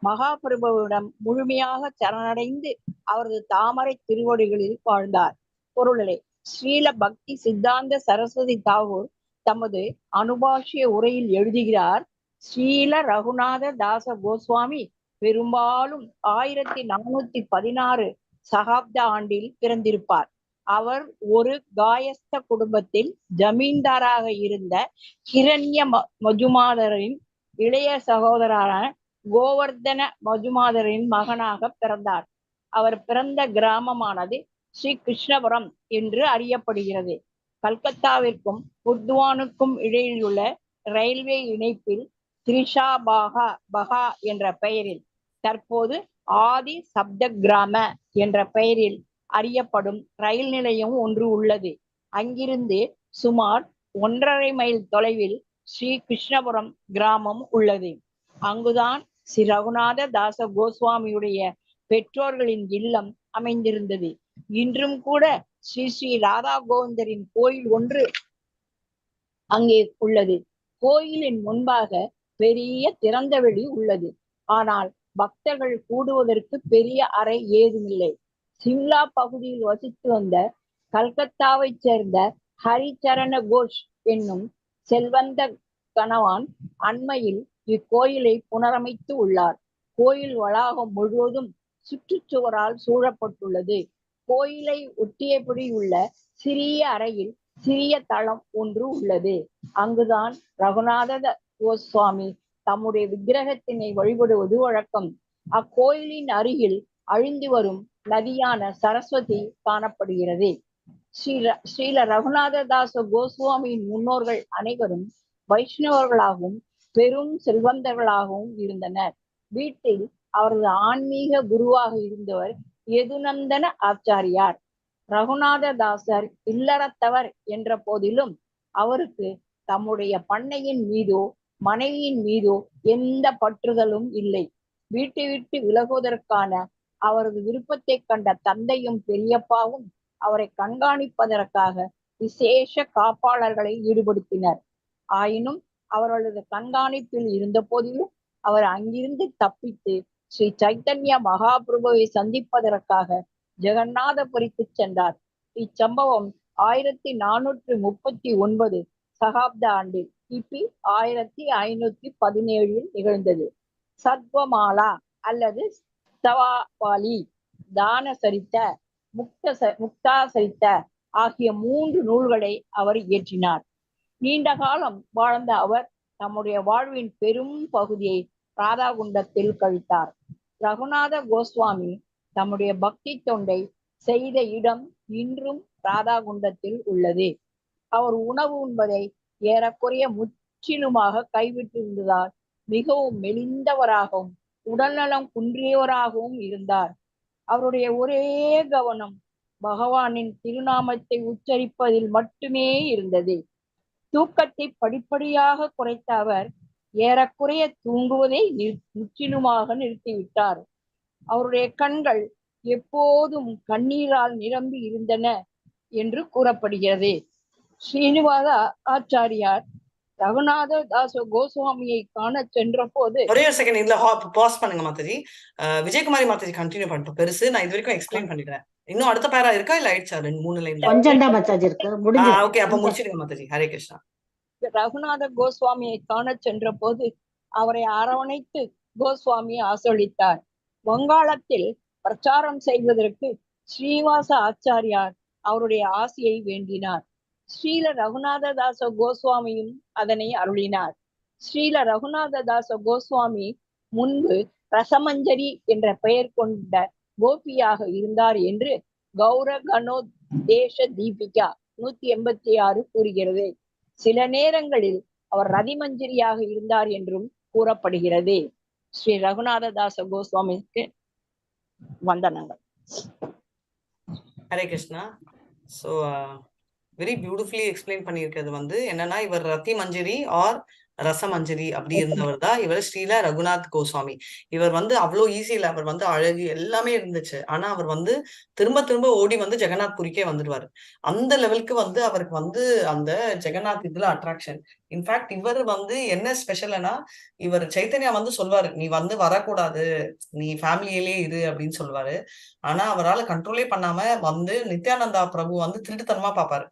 B: மகாபிரபுவிடம் முழுமையாக சரணடைந்து அவரது தாமரை திருவடிகளில் வாழ்ந்தார். பொருளை ஸ்ரீல பக்தி சித்தாந்த சரஸ்வதி தாகூர் தமது அனுபாஷ்ய உரையில் எழுதுகிறார். ஸ்ரீல ரகுநாத தாச கோஸ்வாமி பெரும்பாலும் 1416 சகாப்த ஆண்டில் பிறந்திருப்பார். அவர் ஒரு காயஸ்த குடும்பத்தில் ஜமீன்தாராக இருந்த கிரண்ய மஜுமாதரின் இளைய சகோதரரான கோவர்தன மஜுமாதரின் மகனாக பிறந்தார். அவர் பிறந்த கிராமமானது ஸ்ரீ கிருஷ்ணபுரம் என்று அறியப்படுகிறது. கல்கத்தாவிற்கும் புர்துவானுக்கும் இடையில் உள்ள ரயில்வே இணைப்பில் திரிஷா பகா என்ற பெயரில் தற்போது ஆதி சப்த கிராம என்ற பெயரில் அறியப்படும் ரயில் நிலையம் ஒன்று உள்ளது. அங்கிருந்து சுமார் 1.5 மைல் தொலைவில் ஸ்ரீ கிருஷ்ணபுரம் கிராமம் உள்ளது. அங்குதான் ஸ்ரீ ரகுநாத தாச கோஸ்வாமியுடைய பெற்றோர்களின் இல்லம் அமைந்திருந்தது. இன்றும் கூட ஸ்ரீ ஸ்ரீ ராதா கோவிந்தரின் கோயில் ஒன்று அங்கே உள்ளது. கோயிலின் முன்பாக பெரிய திறந்தவெளி உள்ளது. ஆனால் பக்தர்கள் கூடுவதற்கு பெரிய அறை ஏதுமில்லை. சிம்லா பகுதியில் வசித்து வந்த கல்கத்தாவை சேர்ந்த ஹரிச்சரண கோஷ் என்னும் செல்வந்த கணவான் அண்மையில் இக்கோயிலை புனரமைத்து உள்ளார். கோயில் வளாகம் முழுவதும் சுற்றுச்சுவரால் சூழப்பட்டுள்ளது. கோயிலை ஒட்டியபடி உள்ள சிறிய அறையில் சிறிய தளம் ஒன்று உள்ளது. அங்குதான் ரகுநாத கோஸ்வாமி தம்முடைய விக்கிரகத்தினை வழிபடுவது வழக்கம். அக்கோயிலின் அருகில் அழிந்து வரும் நதியான சரஸ்வதி காணப்படுகிறது. ஸ்ரீல ரகுநாத தாச கோஸ்வாமியின் முன்னோர்கள் அனைவரும் வைஷ்ணவர்களாகவும் பெரும் செல்வந்தர்களாகவும் இருந்தனர். வீட்டில் அவரது ஆன்மீக குருவாக இருந்தவர் யதுநந்தன ஆச்சாரியார். ரகுநாத தாசர் இல்லறத்தவர் என்ற போதிலும் அவருக்கு தம்முடைய பண்ணையின் மீதோ மனைவியின் மீதோ எந்த பற்றுதலும் இல்லை. வீட்டை விட்டு விலகுவதற்கான அவரது விருப்பத்தை கண்ட தந்தையும் பெரியப்பாவும் அவரை கண்காணிப்பதற்காக விசேஷ காப்பாளர்களை ஈடுபடுத்தினர். ஆயினும் அவர்களது கண்காணிப்பில் இருந்த போதிலும் அவர் அங்கிருந்து தப்பித்து ஸ்ரீ சைத்தன்ய மகாபிரபுவை சந்திப்பதற்காக ஜெகநாதபுரிக்கு சென்றார். இச்சம்பவம் 1439 சகாப்த ஆண்டில் கிபி 1517 நிகழ்ந்தது. சத்வமாலா அல்லது ஸ்தவாபாலி, தான சரித்த, முக்தா சரித்த ஆகிய 3 நூல்களை அவர் இயற்றினார். நீண்ட காலம் வாழ்ந்த அவர் தம்முடைய வாழ்வின் பெரும் பகுதியை ராதாகுண்டத்தில் கழித்தார். ரகுநாத கோஸ்வாமி தம்முடைய பக்தி தொண்டை செய்த இடம் இன்றும் ராதாகுண்டத்தில் உள்ளது. அவர் உணவு உண்பதை ஏறக்குறைய முற்றிலுமாக கைவிட்டிருந்ததால் மிகவும் மெலிந்தவராகவும் உடல்நலம் குன்றியவராகவும் இருந்தார். அவருடைய ஒரே கவனம் பகவானின் திருநாமத்தை உச்சரிப்பதில் மட்டுமே இருந்தது. தூக்கத்தை படிப்படியாக குறைத்த அவர் ஏறக்குறைய தூங்குவதை முற்றிலுமாக நிறுத்திவிட்டார். அவருடைய கண்கள் எப்போதும் கண்ணீரால் நிரம்பி இருந்தன என்று கூறப்படுகிறது. ஸ்ரீனிவாச ஆச்சாரியார் ரகுநாத தாச கோஸ்வாமியை காண சென்ற போது
A: ஒரே ஒரு செகண்ட் இதுல பாஸ் பண்ணுங்க மாதாஜி. விஜயகுமாரி மாதாஜி கண்டினியூ பண்ணிட்டோம். பெருசு நான் இது வரைக்கும் எக்ஸ்பிளைன் பண்ணிடுறேன். இன்னும் அடுத்த பேரா இருக்கா இல்ல ஆயிடுச்சா? 2-3 லைன்ல
C: கொஞ்சம் தான் மாதாஜி இருக்கு. முடிஞ்சு.
A: ஓகே, அப்ப முடிச்சிடுங்க மாதாஜி. ஹரே கிருஷ்ணா.
B: ரகுநாத கோஸ்வாமியை காண சென்ற போது அவரை அரவணைத்து கோஸ்வாமி ஆசீர்வதித்தார். வங்காளத்தில் பிரச்சாரம் செய்வதற்கு ஸ்ரீனிவாச ஆச்சாரியார் அவருடைய ஆசியை வேண்டினார். ஸ்ரீல ரகுநாத தாச கோஸ்வாமியும் அதனை அருளினார். ஸ்ரீல ரகுநாத தாச கோஸ்வாமி முன்பு ரசமஞ்சரி என்ற பெயர் கொண்ட கோபியாக இருந்தார் என்று கௌர கனோ தேச தீபிகா 186 கூறுகிறது. சில நேரங்களில் அவர் ரதிமஞ்சரியாக இருந்தார் என்றும் கூறப்படுகிறது. ஸ்ரீ ரகுநாத தாச கோஸ்வாமிக்கு வந்தனங்கள்.
A: Hare Krishna. So very beautifully explain பண்ணியிருக்கிறது வந்து என்னன்னா, இவர் ரத்தி மஞ்சரி ஆர் ரசமஞ்சரி அப்படி இருந்தவர் தான் இவர் ஸ்ரீல ரகுநாத் கோஸ்வாமி. இவர் வந்து அவ்வளோ ஈஸியில, அவர் வந்து அழகு எல்லாமே இருந்துச்சு. ஆனா அவர் வந்து திரும்ப திரும்ப ஓடி வந்து ஜெகநாத் புரிக்கே வந்துடுவாரு. அந்த லெவலுக்கு வந்து அவருக்கு வந்து அந்த ஜெகநாத் இதுல அட்ராக்ஷன். இன்ஃபேக்ட் இவர் வந்து என்ன ஸ்பெஷல்னா, இவர் சைத்தன்யா வந்து சொல்வாரு, நீ வந்து வரக்கூடாது, நீ ஃபேமிலியிலே இரு அப்படின்னு சொல்லுவாரு. ஆனா அவரால் கண்ட்ரோலே பண்ணாம வந்து நித்யானந்தா பிரபு வந்து திருட்டுத்தனமா பாப்பாரு.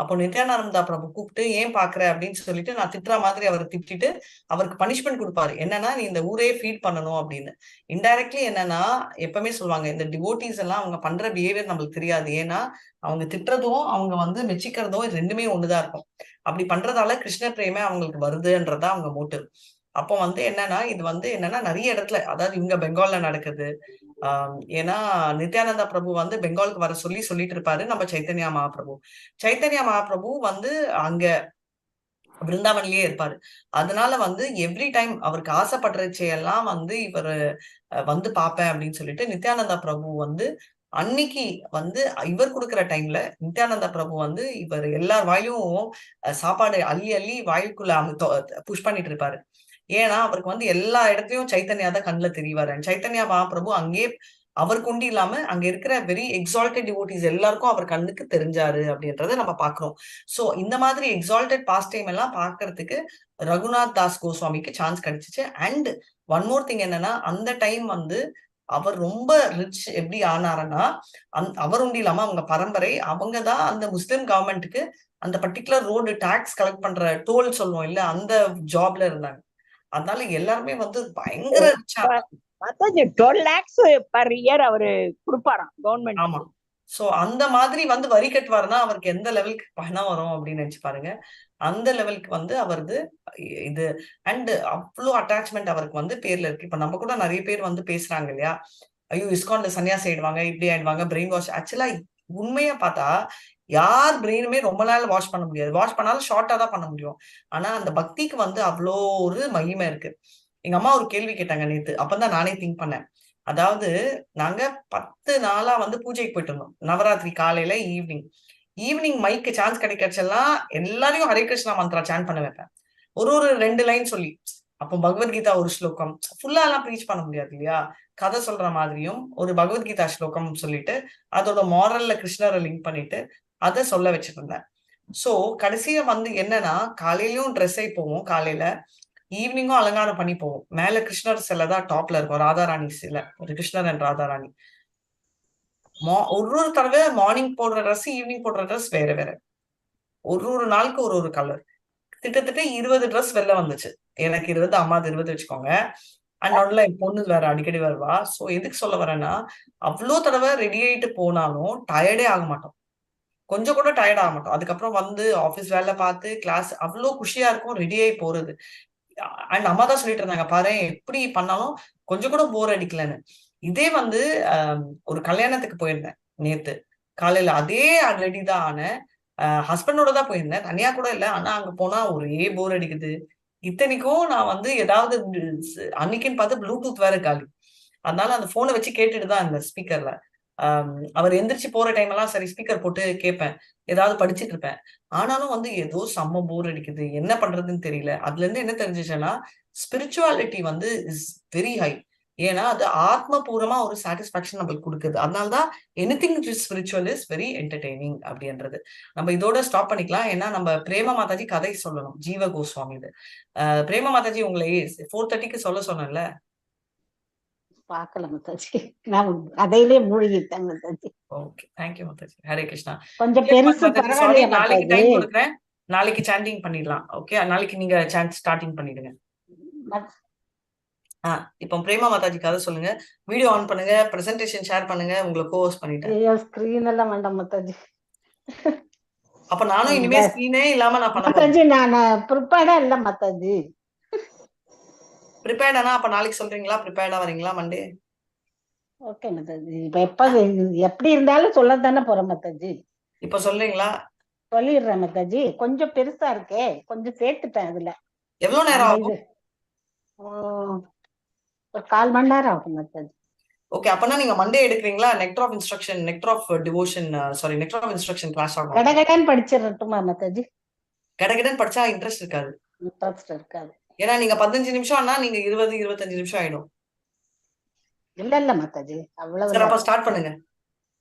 A: அப்போ நித்யானந்தா பிரபு கூப்பிட்டு ஏன் பாக்குற அப்படின்னு சொல்லிட்டு நான் திட்டுற மாதிரி அவரை திட்டிட்டு அவருக்கு பனிஷ்மெண்ட் கொடுப்பாரு. என்னன்னா, நீ இந்த ஊரே ஃபீட் பண்ணணும் அப்படின்னு. இன்டைரக்ட்லி என்னன்னா, எப்பவுமே சொல்லுவாங்க இந்த டிவோட்டிஸ் எல்லாம் அவங்க பண்ற பிஹேவியர் நம்மளுக்கு தெரியாது. ஏன்னா அவங்க திட்டுறதும் அவங்க வந்து மெச்சிக்கிறதும் ரெண்டுமே ஒண்ணுதான் இருக்கும். அப்படி பண்றதால கிருஷ்ண பிரேமே அவங்களுக்கு வருதுன்றதா அவங்க மோட்டிவ். அப்போ வந்து என்னன்னா, இது வந்து என்னன்னா நிறைய இடத்துல, அதாவது இவங்க பெங்கால்ல நடக்குது. ஏன்னா நித்யானந்தா பிரபு வந்து பெங்காலுக்கு வர சொல்லிட்டு இருப்பாரு நம்ம சைத்தன்யா மகாபிரபு. சைத்தன்யா மகாபிரபு வந்து அங்க பிருந்தாவன்லயே இருப்பாரு. அதனால வந்து எவ்ரி டைம் அவருக்கு ஆசைப்படுறச்சையெல்லாம் வந்து இவர் வந்து பாப்பேன் அப்படின்னு சொல்லிட்டு நித்யானந்தா பிரபு வந்து அன்னைக்கு வந்து இவர் கொடுக்குற டைம்ல நித்யானந்தா பிரபு வந்து இவர் எல்லார் வாயும் சாப்பாடு அள்ளி அள்ளி வாயுக்குள்ள புஷ் பண்ணிட்டு இருப்பாரு. ஏன்னா அவருக்கு வந்து எல்லா இடத்துலயும் சைத்தன்யா தான் கண்ணுல தெரியவாரு. சைத்தன்யா மகாபிரபு அங்கே அவர் கொண்டு இல்லாம அங்க இருக்கிற வெரி எக்ஸால்டட் டிவோட்டிஸ் எல்லாருக்கும் அவர் கண்ணுக்கு தெரிஞ்சாரு அப்படின்றத நம்ம பாக்குறோம். சோ இந்த மாதிரி எக்ஸால்டட் பாஸ்ட் டைம் எல்லாம் பாக்குறதுக்கு ரகுநாத் தாஸ் கோஸ்வாமிக்கு சான்ஸ் கிடைச்சிச்சு. அண்ட் ஒன் மோர் திங் என்னன்னா, அந்த டைம் வந்து அவர் ரொம்ப ரிச் எப்படி ஆனாருன்னா, அவர் உண்டு இல்லாம அவங்க பரம்பரை அவங்கதான் அந்த முஸ்லிம் கவர்மெண்ட்டுக்கு அந்த பர்டிகுலர் ரோடு டாக்ஸ் கலெக்ட் பண்ற டோல் சொல்லுவோம் இல்ல, அந்த ஜாப்ல இருந்தாங்க. அதனால எல்லாருமே வந்து பயங்கர ரிச்சா
B: 12 lakhs per year அவரு கொடுப்பாராம் கவர்மெண்ட்.
A: ஆமா. சோ அந்த மாதிரி வந்து வரி கட்டுவாருன்னா அவருக்கு எந்த லெவலுக்கு பணம் வரும் அப்படின்னு நினைச்சு பாருங்க. அந்த லெவலுக்கு வந்து அவரது இது அண்ட் அவ்வளோ அட்டாச்மெண்ட் அவருக்கு வந்து பேர்ல இருக்கு. இப்ப நம்ம கூட நிறைய பேர் வந்து பேசுறாங்க இல்லையா, ஐயோ இஸ்கான்ல சன்னியாசி ஆயிடுவாங்க, இப்படி ஆயிடுவாங்க, பிரெயின் வாஷ். ஆக்சுவலா உண்மையா பார்த்தா யார் பிரெயினுமே ரொம்ப நாள் வாஷ் பண்ண முடியாது. வாஷ் பண்ணாலும் ஷார்ட்டா தான் பண்ண முடியும். ஆனா அந்த பக்திக்கு வந்து அவ்வளோ ஒரு மகிமை இருக்கு. எங்க அம்மா ஒரு கேள்வி கேட்டாங்க நேத்து, அப்பதான் நானே திங்க் பண்ணேன். அதாவது நாங்க 10 நாளா வந்து பூஜைக்கு போயிட்டு இருந்தோம். நவராத்திரி காலையில ஈவினிங் மைக்கு சான்ஸ் கிடைக்கிறச்செல்லாம் எல்லாரையும் ஹரே கிருஷ்ணா மந்த்ரா சான் பண்ண வைப்பேன். ஒரு 2 லைன் சொல்லி, அப்போ பகவத்கீதா ஒரு ஸ்லோகம், ஃபுல்லா எல்லாம் ப்ரீச் பண்ண முடியாது இல்லையா, கதை சொல்ற மாதிரியும் ஒரு பகவத்கீதா ஸ்லோகம் சொல்லிட்டு அதோட மாரல்ல கிருஷ்ணரை லிங்க் பண்ணிட்டு அதை சொல்ல வச்சுட்டு இருந்தேன். சோ கடைசியா வந்து என்னன்னா, காலையிலயும் ட்ரெஸ் ஆகி போவோம், காலையில ஈவினிங்கும் அலங்காரம் பண்ணி போவோம். மேல கிருஷ்ணர் சிலை தான் டாப்ல இருக்கும், ராதாராணி சிலை, ஒரு கிருஷ்ணர் அண்ட் ராதாராணி. ஒரு தடவை மார்னிங் போடுற ட்ரெஸ் ஈவினிங் போடுற ட்ரெஸ் வேற வேற, ஒரு நாளுக்கு ஒரு கலர். கிட்டத்தட்ட 20 ட்ரெஸ் வெளில வந்துச்சு. எனக்கு 20, அம்மாது 20 வச்சுக்கோங்க. அண்ட் நடுல என் பொண்ணு வேற அடிக்கடி வருவா. சோ எதுக்கு சொல்ல வரேன்னா, அவ்வளோ தடவை ரெடி ஆயிட்டு போனாலும் டயர்டே ஆக மாட்டோம், கொஞ்சம் கூட டயர்ட் ஆக மாட்டோம். அதுக்கப்புறம் வந்து ஆபீஸ் வேலை பார்த்து கிளாஸ் அவ்வளோ குஷியா இருக்கும் ரெடி ஆகி போறது. அண்ட் அம்மா தான் சொல்லிட்டு இருந்தாங்க, பாரு எப்படி பண்ணாலும் கொஞ்சம் கூட போர் அடிக்கலன்னு. இதே வந்து ஒரு கல்யாணத்துக்கு போயிருந்தேன் நேத்து காலையில, அதே ரெடி தான் ஆனேன். ஹஸ்பண்டோட தான் போயிருந்தேன், தனியா கூட இல்ல. ஆனா அங்க போனா ஒரே போர் அடிக்குது. இத்தனைக்கும் நான் வந்து ஏதாவது அன்னைக்குன்னு பார்த்து ப்ளூடூத் வேற காலி. அதனால அந்த போனை வச்சு கேட்டுட்டு தான் இந்த ஸ்பீக்கர்ல அவர் எந்திரிச்சு போற டைம் எல்லாம் சரி ஸ்பீக்கர் போட்டு கேட்பேன், ஏதாவது படிச்சுட்டு இருப்பேன். ஆனாலும் வந்து ஏதோ செம்ம போர் அடிக்குது, என்ன பண்றதுன்னு தெரியல. அதுல இருந்து என்ன தெரிஞ்சிச்சுன்னா, ஸ்பிரிச்சுவாலிட்டி வந்து இஸ் வெரி ஹை. ஏன்னா அது ஆத்மபூர்வமா ஒரு சாட்டிஸ்பாக்சன் நம்மளுக்கு கொடுக்குது. அதனாலதான் anything spiritual is very entertaining அப்படின்றது. நம்ம இதோட ஸ்டாப் பண்ணிக்கலாம். ஏன்னா நம்ம பிரேம மாதாஜி கதை சொல்லணும், ஜீவ கோஸ்வாமி. இது பிரேம மாதாஜி உங்களை 4:30க்கு சொல்ல சொன்னேன்ல.
C: பாக்கல மாதாஜி, நான் அதையிலே மூழ்கிட்டேன் மாதாஜி.
A: Okay, thank you Mataji. ஹரே கிருஷ்ணா.
C: கொஞ்சம் பெருசு பரவாயில்லையா
A: நாளைக்கு
C: மாதாஜி?
A: டைம் கொடுக்குறேன், நாளைக்கு சாண்டிங் பண்ணிடலாம். ஓகே, நாளைக்கு நீங்க சாண்ட் ஸ்டார்டிங் பண்ணிடுங்க. இப்போ பிரேமா மாதாஜி கதை சொல்லுங்க. வீடியோ ஆன் பண்ணுங்க, பிரசன்டேஷன் ஷேர் பண்ணுங்க. உங்களை கோஹோஸ்ட் பண்ணிட்டேன்.
C: ஸ்கிரீன் எல்லாம் வேண்டாம் மாதாஜி.
A: அப்ப நானும் இனிமே ஸ்கிரீனே இல்லாம நான் பண்ண
C: மாதாஜி, நான் ப்ரிப்பேர்டா இல்ல மாதாஜி.
A: ப்ரிப்பேர்டானா அப்ப நாளைக்கு சொல்றீங்களா? ப்ரிப்பேர்டா வரீங்களா மண்டே?
C: ஓகே மாதாஜி, இப்ப எப்படி இருந்தாலும் சொல்லத்தானே போறேன் மாதாஜி.
A: இப்ப சொல்றீங்களா?
C: சொல்லிடுறேன் மாதாஜி. கொஞ்சம் பெருசா இருக்கே, கொஞ்சம் சேர்த்துட்டேன் அதுல.
A: எவ்வளவு நேரம் ஆகும்?
C: ஒரு 1/4 மணி நேரம் ஆகும் மாதாஜி.
A: ஓகே, அப்பனா நீங்க மண்டே எடுக்கிறீங்களா? Nectar of devotion, sorry, nectar of instruction class ஆகும்.
C: கடகடன் படிச்சிடட்டுமா மாதாஜி?
A: கடகடன் படிச்சா இன்ட்ரெஸ்ட் இருக்காது.
C: இன்ட்ரெஸ்ட் இருக்காது.
A: ஏன்னா நீங்க 15 நிமிஷம்னா நீங்க 20-25 நிமிஷம் ஆயிடும்.
C: இல்ல மாதாஜி, அவ்வளவு.
A: சரி, அப்ப ஸ்டார்ட் பண்ணுங்க.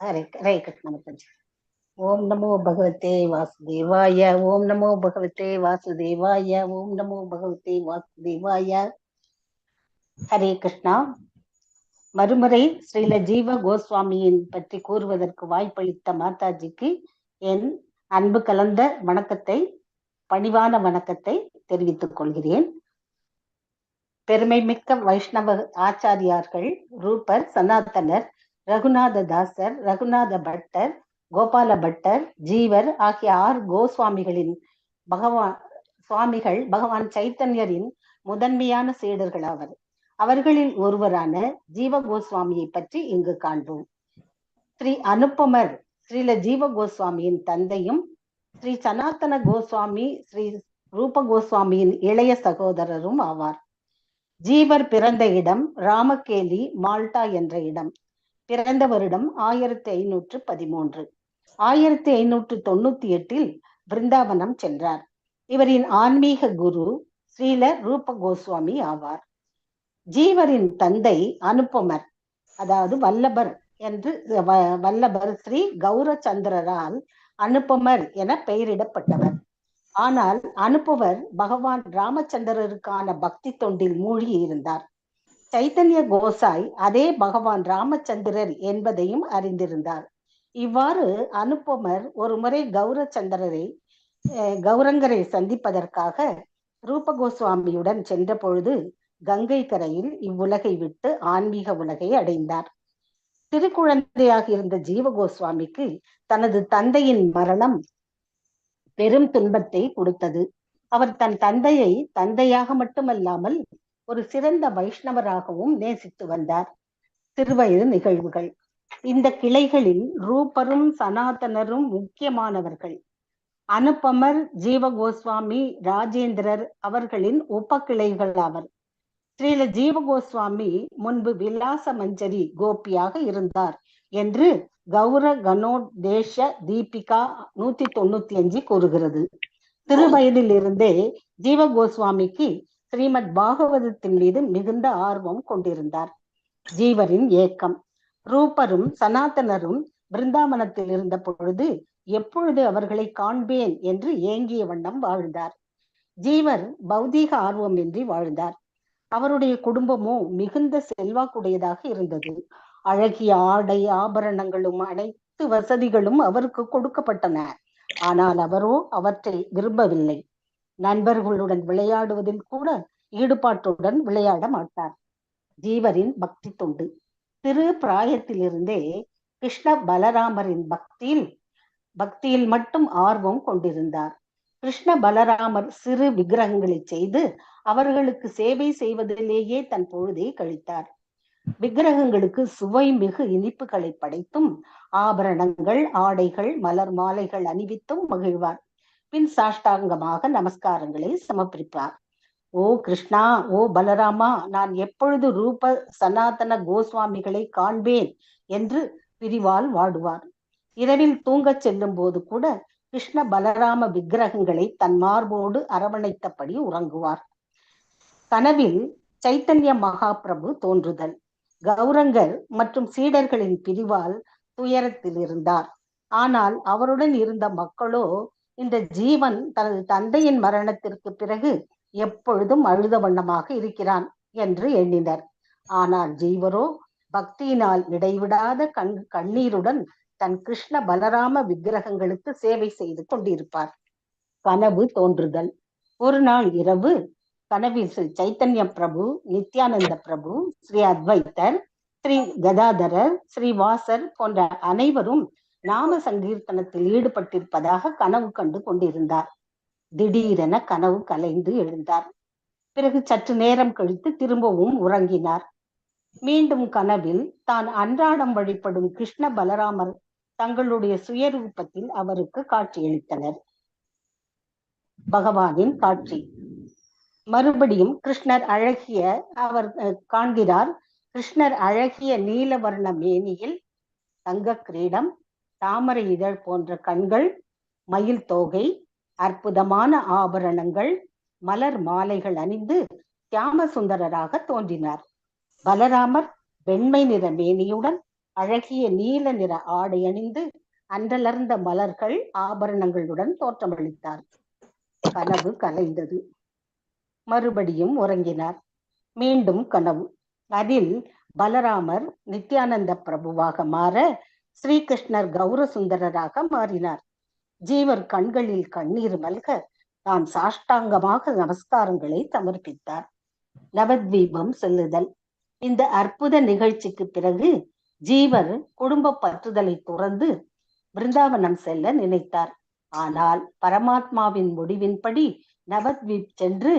C: ஹரே கிருஷ்ண மாதாஜி. ஓம் நமோ பகவதே வாசுதேவாய, ஓம் நமோ பகவதே வாசுதேவாய, ஓம் நமோ பகவதே வாசுதேவாய. ஹரே கிருஷ்ணா. மறுமுறை ஸ்ரீல ஜீவ கோஸ்வாமியின் பற்றி கூறுவதற்கு வாய்ப்பளித்த மாதாஜிக்கு என் அன்பு கலந்த வணக்கத்தை, பணிவான வணக்கத்தை தெரிவித்துக் கொள்கிறேன். பெருமை மிக்க வைஷ்ணவ ஆச்சாரியார்கள் ரூபர், சனாதனர், ரகுநாத தாசர், ரகுநாத பட்டர், கோபால பட்டர், ஜீவர் ஆகிய 6 கோஸ்வாமிகளின் பகவான் சைத்தன்யரின் முதன்மையான சீடர்கள் ஆவர். அவர்களில் ஒருவரான ஜீவ கோஸ்வாமியை பற்றி இங்கு காண்போம். ஸ்ரீ அனுப்பமர் ஸ்ரீல ஜீவ கோஸ்வாமியின் தந்தையும், ஸ்ரீ சனாதன கோஸ்வாமி ஸ்ரீ ரூப கோஸ்வாமியின் இளைய சகோதரரும் ஆவார். ஜீவர் பிறந்த இடம் ராமகேலி, மால்டா என்ற இடம். பிறந்த வருடம் 1513. 1598 பிருந்தாவனம் சென்றார். இவரின் ஆன்மீக குரு ஸ்ரீல ரூப கோஸ்வாமி ஆவார். ஜீவரின் தந்தை அனுப்பமர், அதாவது வல்லபர் ஸ்ரீ கௌரச்சந்திரரால் அனுப்பமர் என பெயரிடப்பட்டவர். ஆனால் அனுப்புவர் பகவான் ராமச்சந்திரருக்கான பக்தி தொண்டில் மூழ்கி இருந்தார். சைத்தன்ய கோசாய் அதே பகவான் ராமச்சந்திரர் என்பதையும் அறிந்திருந்தார். இவ்வாறு அனுப்பமர் ஒரு முறை கௌரங்கரை சந்திப்பதற்காக ரூப கோஸ்வாமியுடன் சென்ற பொழுது கங்கை கரையில் இவ்வுலகை விட்டு ஆன்மீக உலகை அடைந்தார். சிறு குழந்தையாக இருந்த ஜீவ கோஸ்வாமிக்கு தனது தந்தையின் மரணம் பெரும் துன்பத்தை கொடுத்தது. அவர் தன் தந்தையை தந்தையாக மட்டுமல்லாமல் ஒரு சிறந்த வைஷ்ணவராகவும் நேசித்து வந்தார். சிறுவயது நிகழ்வுகள். இந்த கிளைகளில் ரூபரும் சனாதனரும் முக்கியமானவர்கள். அனுப்பமர், ஜீவ கோஸ்வாமி, ராஜேந்திரர் அவர்களின் உப கிளைகள் ஆவர். ஸ்ரீல ஜீவ கோஸ்வாமி முன்பு விலாச மஞ்சரி கோபியாக இருந்தார் என்று கௌர கணோதேஷ தீபிகா 195 கூறுகிறது. சிறுவயதில் இருந்தே ஜீவ கோஸ்வாமிக்கு ஸ்ரீமத் பாகவதத்தின் மீது மிகுந்த ஆர்வம் கொண்டிருந்தார். ஜீவரின் ஏக்கம். ரூபரும் சனாதனரும் பிருந்தாவனத்தில் இருந்த பொழுது எப்பொழுது அவர்களை காண்பேன் என்று ஏங்கிய வண்ணம் வாழ்ந்தார். ஜீவர் பௌதீக ஆர்வமின்றி வாழ்ந்தார். அவருடைய குடும்பமோ மிகுந்த செல்வாக்குடையதாக இருந்தது. அழகிய ஆடை ஆபரணங்களும் அனைத்து வசதிகளும் அவருக்கு கொடுக்கப்பட்டன. ஆனால் அவரோ அவற்றை விரும்பவில்லை. நண்பர்களுடன் விளையாடுவதில் கூட ஈடுபாட்டுடன் விளையாட மாட்டார். ஜீவரின் பக்தி தொண்டு. சிறு பிராயத்திலிருந்தே கிருஷ்ண பலராமரின் பக்தியில் மட்டும் ஆர்வம் கொண்டிருந்தார். கிருஷ்ண பலராமர் சிறு விக்கிரகங்களை செய்து அவர்களுக்கு சேவை செய்வதிலேயே தன் பொழுதை கழித்தார். விக்கிரகங்களுக்கு சுவை மிகு இனிப்புகளை படைத்தும் ஆபரணங்கள் ஆடைகள் மலர் மாலைகள் அணிவித்தும் மகிழ்வார். பின் சாஷ்டாங்கமாக நமஸ்காரங்களை சமர்ப்பிப்பார். ஓ கிருஷ்ணா, ஓ பலராமா, நான் எப்பொழுது ரூப சனாதன கோஸ்வாமிகளை காண்பேன் என்று பிரிவால் வாடுவார். இரவில் தூங்கச் செல்லும் போது கூட கிருஷ்ண பலராம விக்கிரகங்களை தன் மார்போடு அரவணைத்தபடி உறங்குவார். கனவில் சைத்தன்ய மகாபிரபு தோன்றுதல். கௌரங்கர் மற்றும் சீடர்களின் பிரிவால் துயரத்தில் இருந்தார். ஆனால் அவருடன் இருந்த மக்களோ இந்த ஜீவன் தனது தந்தையின் மரணத்திற்கு பிறகு எப்பொழுதும் அழுத வண்ணமாக இருக்கிறான் என்று எண்ணினர். ஆனால் ஜீவரோ பக்தியினால் இடைவிடாத கண்ணீருடன் தன் கிருஷ்ண பலராம விக்கிரகங்களுக்கு சேவை செய்து கொண்டிருப்பார். கனவு தோன்றுதல். ஒரு நாள் இரவு கனவில் ஸ்ரீ சைத்தன்ய பிரபு, நித்யானந்த பிரபு, ஸ்ரீ அத்வைத்தர், ஸ்ரீ கதாதரர், ஸ்ரீவாசர் போன்ற அனைவரும் நாம சங்கீர்த்தனத்தில் ஈடுபட்டிருப்பதாக கனவு கண்டு கொண்டிருந்தார். திடீரென கனவு கலைந்து எழுந்தார். பிறகு சற்று நேரம் கழித்து திரும்பவும் உறங்கினார். மீண்டும் கனவில் தான் அன்றாடம் வழிபடும் கிருஷ்ண பலராமர் தங்களுடைய சுயரூபத்தில் அவருக்கு காட்சியளித்தனர். பகவானின் காட்சி. மறுபடியும் கிருஷ்ணர் அழகிய அவர் காண்கிறார். கிருஷ்ணர் அழகிய நீலவர்ண மேனியில் தங்க கிரீடம், தாமரை இதழ் போன்ற கண்கள், மயில் தோகை, அற்புதமான ஆபரணங்கள், மலர் மாலைகள் அணிந்து சியாம சுந்தரராக தோன்றினார். பலராமர் வெண்மை நிற மேனியுடன் அழகிய நீல நிற ஆடை அணிந்து அன்றலர்ந்த மலர்கள் ஆபரணங்களுடன் தோற்றமளித்தார். கனவு கலைந்தது. மறுபடியும் உறங்கினார். மீண்டும் கனவு. அதில் பலராமர் நித்யானந்த பிரபுவாக மாற ஸ்ரீகிருஷ்ணர் கௌரசுந்தரராக மாறினார். ஜீவர் கண்களில் கண்ணீர் மல்க தான் சாஷ்டாங்கமாக நமஸ்காரங்களை சமர்ப்பித்தார். நவத்வீபம் செல்லுதல். இந்த அற்புத நிகழ்ச்சிக்கு பிறகு ஜீவர் குடும்ப பற்றுதலை துறந்து பிருந்தாவனம் செல்ல நினைத்தார். ஆனால் பரமாத்மாவின் முடிவின்படி நவத்வீப் சென்று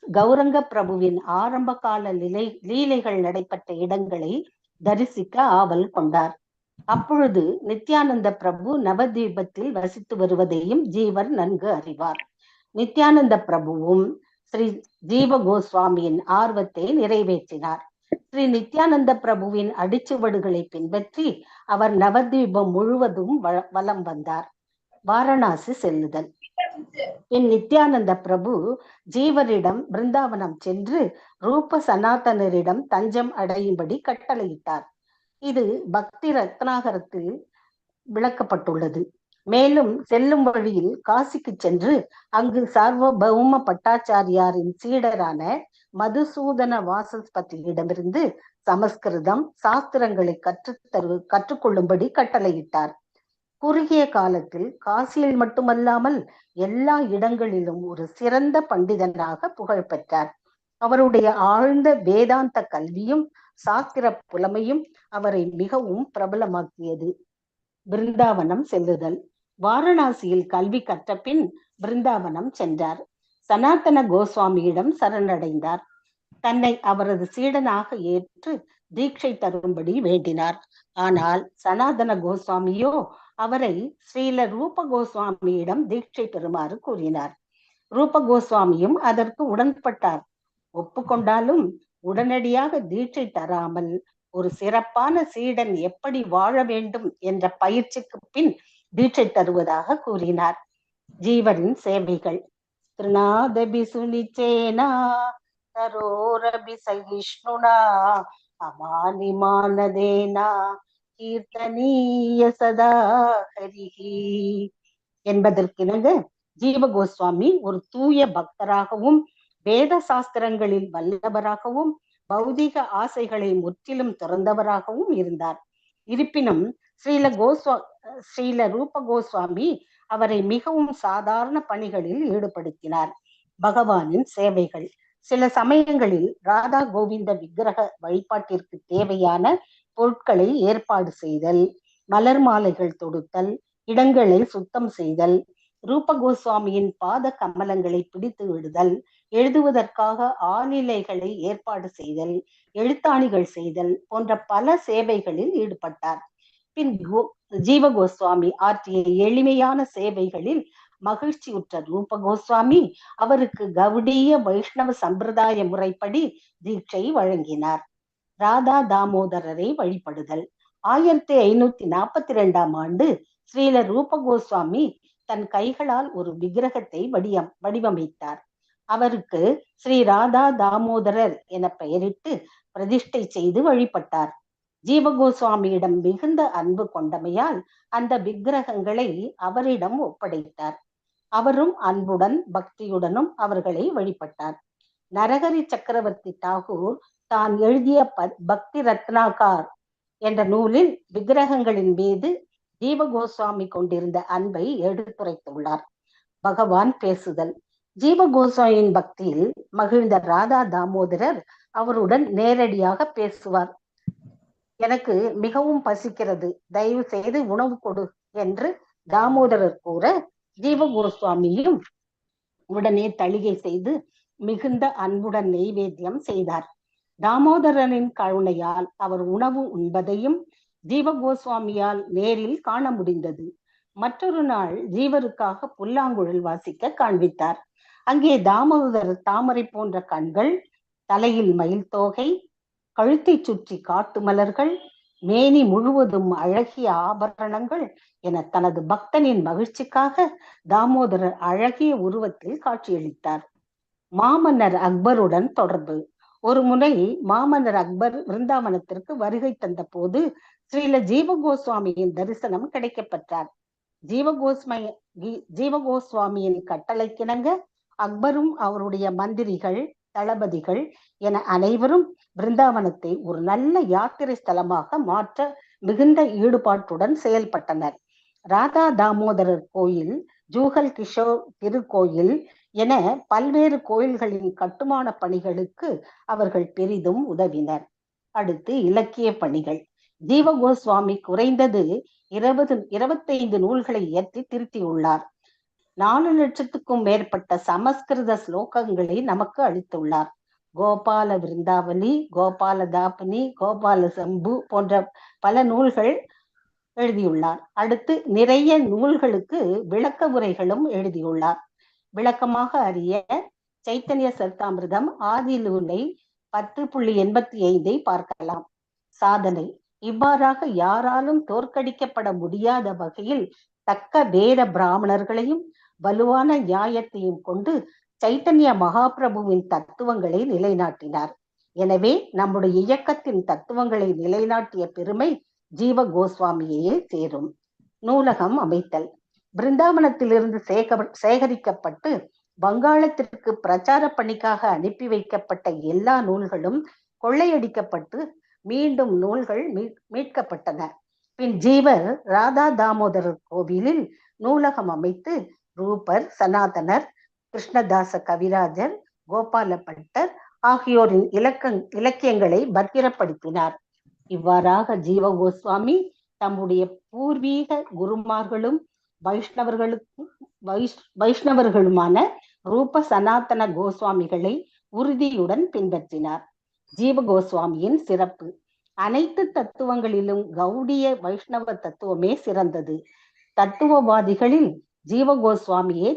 C: கௌரங்க பிரபுவின் ஆரம்ப கால லீலைகள் நடைபெற்ற இடங்களை தரிசிக்க ஆவல் கொண்டார். அப்பொழுது நித்யானந்த பிரபு நவத்வீபத்தில் வசித்து வருவதையும் ஜீவர் நன்கு அறிவார். நித்யானந்த பிரபுவும் ஸ்ரீ ஜீவ கோஸ்வாமியின் ஆர்வத்தை நிறைவேற்றினார். ஸ்ரீ நித்யானந்த பிரபுவின் அடிச்சுவடுகளை பின்பற்றி அவர் நவத்வீபம் முழுவதும் வலம் வந்தார். வாரணாசி செல்லுதல். பின் நித்யானந்த பிரபு ஜீவரிடம் பிருந்தாவனம் சென்று ரூப சனாதனரிடம் தஞ்சம் அடையும்படி கட்டளையிட்டார். இது பக்தி ரத்னாகரத்தில் விளக்கப்பட்டுள்ளது. மேலும் செல்லும் வழியில் காசிக்கு சென்று அங்கு சார்வபௌம பட்டாச்சாரியாரின் சீடரான மதுசூதன வாசஸ்பதியிடமிருந்து சமஸ்கிருதம் சாஸ்திரங்களை கற்றுக்கொள்ளும்படி கட்டளையிட்டார். குறுகிய காலத்தில் காசியில் மட்டுமல்லாமல் எல்லா இடங்களிலும் ஒரு சிறந்த பண்டிதனாக புகழ் பெற்றார். அவருடைய ஆழ்ந்த வேதாந்த கல்வியும் சாஸ்திர புலமையும் அவரை மிகவும் பிரபலமாக்கியது. பிருந்தாவனம் செல்லுதல். வாரணாசியில் கல்வி கற்ற பின் பிருந்தாவனம் சென்றார். சனாதன கோஸ்வாமியிடம் சரணடைந்தார். தன்னை அவரது சீடனாக ஏற்று தீட்சை தரும்படி வேண்டினார். ஆனால் சனாதன கோஸ்வாமியோ அவரை ஸ்ரீல ரூப கோஸ்வாமியிடம் தீட்சை பெறுமாறு கூறினார். ரூப கோஸ்வாமியும் அதற்கு உடன்பட்டார். ஒப்புக்கொண்டாலும் உடனடியாக தீட்சை தராமல் ஒரு சிறப்பான சீடன் எப்படி வாழ வேண்டும் என்ற பயிற்சிக்கு பின் தீட்சை தருவதாக கூறினார். ஜீவரின் சேவைகள். திருநாதபி சுனிச்சேனா தரோரபி சகிஷ்ணுனா அமானிமானதேனா கீர்த்தனீய சதா ஹரிஹி என்பதற்கிணங்க ஜீவ கோஸ்வாமி ஒரு தூய பக்தராகவும் வேத சாஸ்திரங்களில் வல்லவராகவும் பௌதிக ஆசைகளை முற்றிலும் துறந்தவராகவும் இருந்தார். இருப்பினும் ஸ்ரீல ரூப கோஸ்வாமி அவரை மிகவும் சாதாரண பணிகளில் ஈடுபடுத்தினார். பகவானின் சேவைகள். சில சமயங்களில் ராதா கோவிந்த விக்கிரக வழிபாட்டிற்கு தேவையான பொருட்களை ஏற்பாடு செய்தல், மலர் மாலைகள் தொடுத்தல், இடங்களை சுத்தம் செய்தல், ரூப கோஸ்வாமியின் பாத கமலங்களை பிடித்து விடுதல், எழுதுவதற்காக ஆளிலைகளை ஏற்பாடு செய்தல், எழுத்தாணிகள் செய்தல் போன்ற பல சேவைகளில் ஈடுபட்டார். பின் ஜீவ கோஸ்வாமி ஆற்றிய எளிமையான சேவைகளில் மகிழ்ச்சியுற்ற ரூப கோஸ்வாமி அவருக்கு கவுடிய வைஷ்ணவ சம்பிரதாய முறைப்படி தீட்சை வழங்கினார். ராதா தாமோதரரை வழிபடுதல். 1542 ஆண்டு ஸ்ரீல ரூப கோஸ்வாமி தன் கைகளால் ஒரு விக்கிரகத்தை வடிவமைத்தார். அவருக்கு ஸ்ரீ ராதா தாமோதரர் என பெயரிட்டு பிரதிஷ்டை செய்து வழிபட்டார். ஜீவ கோஸ்வாமியிடம் மிகுந்த அன்பு கொண்டமையால் அந்த விக்கிரகங்களை அவரிடம் ஒப்படைத்தார். அவரும் அன்புடன் பக்தியுடனும் அவர்களை வழிபட்டார். நரஹரி சக்கரவர்த்தி தாகூர் தான் எழுதிய பக்தி ரத்னாகார் என்ற நூலில் விக்கிரகங்களின் மீது ஜீவ கோஸ்வாமி கொண்டிருந்த அன்பை எடுத்துரைத்துள்ளார். பகவான் பேசுதல். ஜீவ கோஸ்வாமியின் பக்தியில் மகிழ்ந்த ராதா தாமோதரர் அவருடன் நேரடியாக பேசுவார். எனக்கு மிகவும் பசிக்கிறது, தயவு செய்து உணவு கொடு என்று தாமோதரர் கூற ஜீவ கோஸ்வாமியும் உடனே தளிகை செய்து மிகுந்த அன்புடன் நெய்வேத்தியம் செய்தார். தாமோதரனின் கருணையால் அவர் உணவு உண்பதையும் ஜீவ கோஸ்வாமியால் நேரில் காண முடிந்தது. மற்றொரு நாள் ஜீவருக்காக புல்லாங்குழல் வாசிக்க காண்பித்தார். அங்கே தாமோதரர் தாமரை போன்ற கண்கள், தலையில் மயில் தோகை, கழுத்தை சுற்றி காட்டு மலர்கள், மேனி முழுவதும் அழகிய ஆபரணங்கள் என தனது பக்தனின் மகிழ்ச்சிக்காக தாமோதரர் அழகிய உருவத்தில் காட்சியளித்தார். மாமன்னர் அக்பருடன் தொடர்பு. ஒரு முறை மாமன்னர் அக்பர் விருந்தாவனத்திற்கு வருகை தந்த போது ஸ்ரீல ஜீவ கோஸ்வாமியின் தரிசனம் கிடைக்கப்பெற்றார். ஜீவ கோஸ்வாமியின் கட்டளைக்கிணங்க அக்பரும் அவருடைய மந்திரிகள், தளபதிகள் என அனைவரும் பிருந்தாவனத்தை ஒரு நல்ல யாத்திரை ஸ்தலமாக மாற்ற மிகுந்த ஈடுபாட்டுடன் செயல்பட்டனர். ராதா தாமோதரர் கோயில், ஜூகல் கிஷோர் திருக்கோயில் என பல்வேறு கோயில்களின் கட்டுமான பணிகளுக்கு அவர்கள் பெரிதும் உதவினர். அடுத்து இலக்கிய பணிகள். ஜீவ கோஸ்வாமி குறைந்தது 25 நூல்களை இயற்றி திருத்தியுள்ளார். 4 லட்சத்துக்கும் மேற்பட்ட சமஸ்கிருத ஸ்லோகங்களை நமக்கு அளித்துள்ளார். கோபால விருந்தாவலி, கோபால தாபினி, கோபால சம்பு போன்ற பல நூல்கள் எழுதியுள்ளார். அடுத்து நிறைய நூல்களுக்கு விளக்க உரைகளும் எழுதியுள்ளார். விளக்கமாக அறிய சைத்தன்ய சரிதாமிர்தம் ஆதி நூலை 10.85 பார்க்கலாம். சாதனை. இவ்வாறாக யாராலும் தோற்கடிக்கப்பட முடியாத வகையில் தக்க வேத பிராமணர்களையும் வலுவான நியாயத்தையும் கொண்டு சைத்தன்ய மகாபிரபுவின் தத்துவங்களை நிலைநாட்டினார். எனவே நம்முடைய இயக்கத்தின் தத்துவங்களை நிலைநாட்டிய பெருமை ஜீவ கோஸ்வாமியே சேரும். நூலகம் அமைத்தல். பிருந்தாவனத்திலிருந்து சேகரிக்கப்பட்டு வங்காளத்திற்கு பிரச்சார பணிக்காக அனுப்பி வைக்கப்பட்ட எல்லா நூல்களும் கொள்ளையடிக்கப்பட்டு மீண்டும் நூல்கள் மீட்கப்பட்டன. பின் ஜீவர் ராதா தாமோதரர் கோவிலில் நூலகம் அமைத்து ரூபர், சனாதனர், கிருஷ்ணதாச கவிராஜர், கோபால பட்டர் ஆகியோரின் இலக்கியங்களை பத்திரப்படுத்தினார். இவ்வாறாக ஜீவ கோஸ்வாமி தம்முடைய பூர்வீக குருமார்களும் வைஷ்ணவர்களுமான ரூப சனாதன கோஸ்வாமிகளை உறுதியுடன் பின்பற்றினார். ஜீவ கோஸ்வாமியின் சிறப்பு. அனைத்து தத்துவங்களிலும் கௌடிய வைஷ்ணவ தத்துவமே சிறந்தது. தத்துவவாதிகளில் ஜீவ கோஸ்வாமியே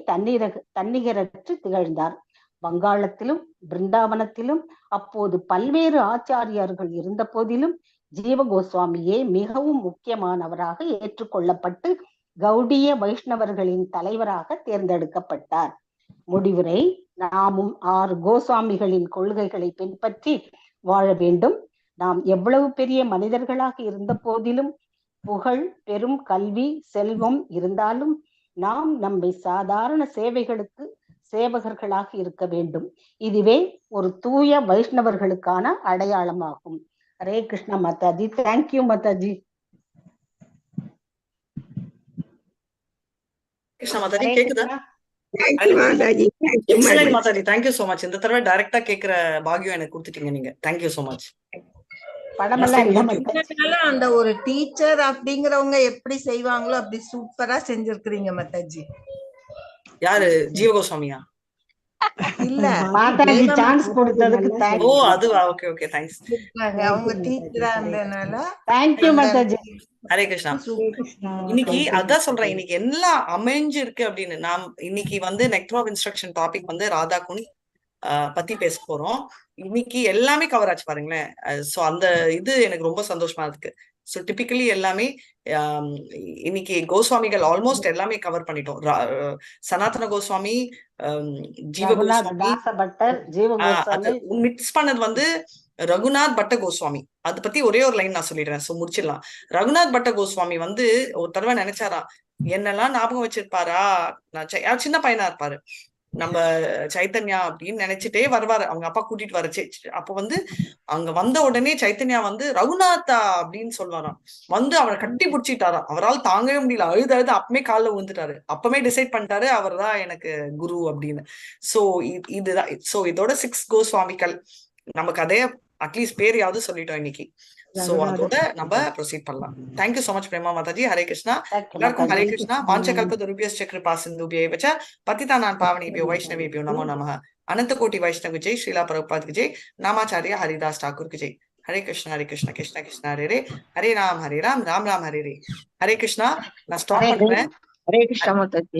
C: தன்னிகரற்று திகழ்ந்தார். வங்காளத்திலும் பிருந்தாவனத்திலும் அப்போது பல்வேறு ஆச்சாரியர்கள் இருந்த போதிலும் ஜீவ கோஸ்வாமியே மிகவும் முக்கியமானவராக ஏற்றுக்கொள்ளப்பட்டு கௌடிய வைஷ்ணவர்களின் தலைவராக தேர்ந்தெடுக்கப்பட்டார். முடிவுரை: நாமும் 6 கோஸ்வாமிகளின் கொள்கைகளை பின்பற்றி வாழ வேண்டும். நாம் எவ்வளவு பெரிய மனிதர்களாக இருந்த போதிலும், புகழ், பெரும் கல்வி, செல்வம் இருந்தாலும் நாம் நம்மை சாதாரண சேவகர்களாக இருக்க வேண்டும். இதுவே ஒரு தூய வைஷ்ணவர்களுக்கான அடையாளமாகும். ஹரே கிருஷ்ணா மாதாஜி. தேங்க்யூ மாதாஜி.
A: கிருஷ்ணா மாதாஜி,
C: ஹரே
A: கேக்குதா?
C: Krishna.
A: Excellent Mataji, thank you so much. இந்த தடவை டைரக்டா கேக்குற பாக்கியம் எனக்கு கொடுத்துட்டீங்க நீங்க. Thank you so much.
C: படமெல்லாம் இல்ல மாதாஜி.
G: அந்த ஒரு டீச்சர் அப்படிங்கிறவங்க எப்படி செய்வாங்களோ அப்படி சூப்பரா செஞ்சிருக்கிறீங்க மாதாஜி.
A: யாரு? ஜீவ கோஸ்வாமியா?
G: இல்ல,
C: மாதாஜி சான்ஸ் கொடுத்ததுக்கு தேங்க்ஸ்.
A: ஓ, அதுவா? Okay okay, thanks.
G: அவங்க டீச்சரா இருந்தனால
C: தேங்க்யூ மாதாஜி.
A: ஹரே கிருஷ்ணா. இன்னைக்கு அதான் சொல்றேன், இன்னைக்கு எல்லாம் அமைஞ்சு இருக்கு அப்படின்னு. நாம் இன்னைக்கு வந்து நெக்டர் ஆஃப் இன்ஸ்ட்ரக்ஷன் டாபிக் வந்து ராதா குன் பத்தி பேச போறோம். இன்னைக்கு எல்லாமே கவர் ஆச்சு பாருங்களேன். சோ அந்த இது எனக்கு ரொம்ப சந்தோஷமா இருக்கு. ஸோ டிபிக்கலி எல்லாமே இன்னைக்கு கோஸ்வாமிகள் ஆல்மோஸ்ட் எல்லாமே கவர் பண்ணிட்டோம். சனாதன கோஸ்வாமி, ஜீவ கோஸ்வாமி, மிக்ஸ் பண்ணது வந்து ரகுநாத் பட்ட கோஸ்வாமி. அதை பத்தி ஒரே ஒரு லைன் நான் சொல்லிடுறேன், சோ முடிச்சிடலாம். ரகுநாத் பட்ட கோஸ்வாமி வந்து ஒரு தடவை நினைச்சாரா, என்னெல்லாம் ஞாபகம் வச்சிருப்பாரா, நான் சின்ன பையனா இருப்பாரு, நம்ம சைத்தன்யா அப்படின்னு நினைச்சிட்டே வருவாரு. அவங்க அப்பா கூட்டிட்டு வரச்சு. அப்ப வந்து அங்க வந்த உடனே சைத்தன்யா வந்து ரகுநாத்தா அப்படின்னு சொல்வாராம். வந்து அவரை கட்டி பிடிச்சிட்டாராம். அவரால் தாங்கவே முடியல, அழுது அப்பமே காலில் விழுந்துட்டாரு. அப்பமே டிசைட் பண்ணிட்டாரு அவர் தான் எனக்கு குரு அப்படின்னு. சோ இதுதான். சோ இதோட 6 கோஸ்வாமிகள் நமக்கு அதே அட்லீஸ்ட் பேரையாவது சொல்லிட்டோம் இன்னைக்கு. சோ அதோட நம்ம ப்ரொசீட் பண்ணலாம். Thank you so much Prema Mataji. Hare Krishna. எல்லாருக்கும் ஹரே கிருஷ்ணா. வாஞ்சகல்பதருபியஸ்ச கிருபா சிந்துப்யைவ ச பதிதானாம் பாவனேபியோ வைஷ்ணவேபியோ நமோ நமः. அனந்த கோட்டி வைஷ்ணவ ஜெய். ஸ்ரீலா பிரபுபாத் ஜெய். நாமாச்சாரியா ஹரிதாஸ் டாக்கூர் ஜெய். ஹரே கிருஷ்ணா ஹரே கிருஷ்ணா கிருஷ்ணா கிருஷ்ணா ஹரே ஹரே, ஹரே ராம் ராம் ராம் ஹரே ஹரே. ஹரே கிருஷ்ணா. நான் ஸ்டாப் பண்றேன்.
E: ஹரே கிருஷ்ணா மாதாஜி.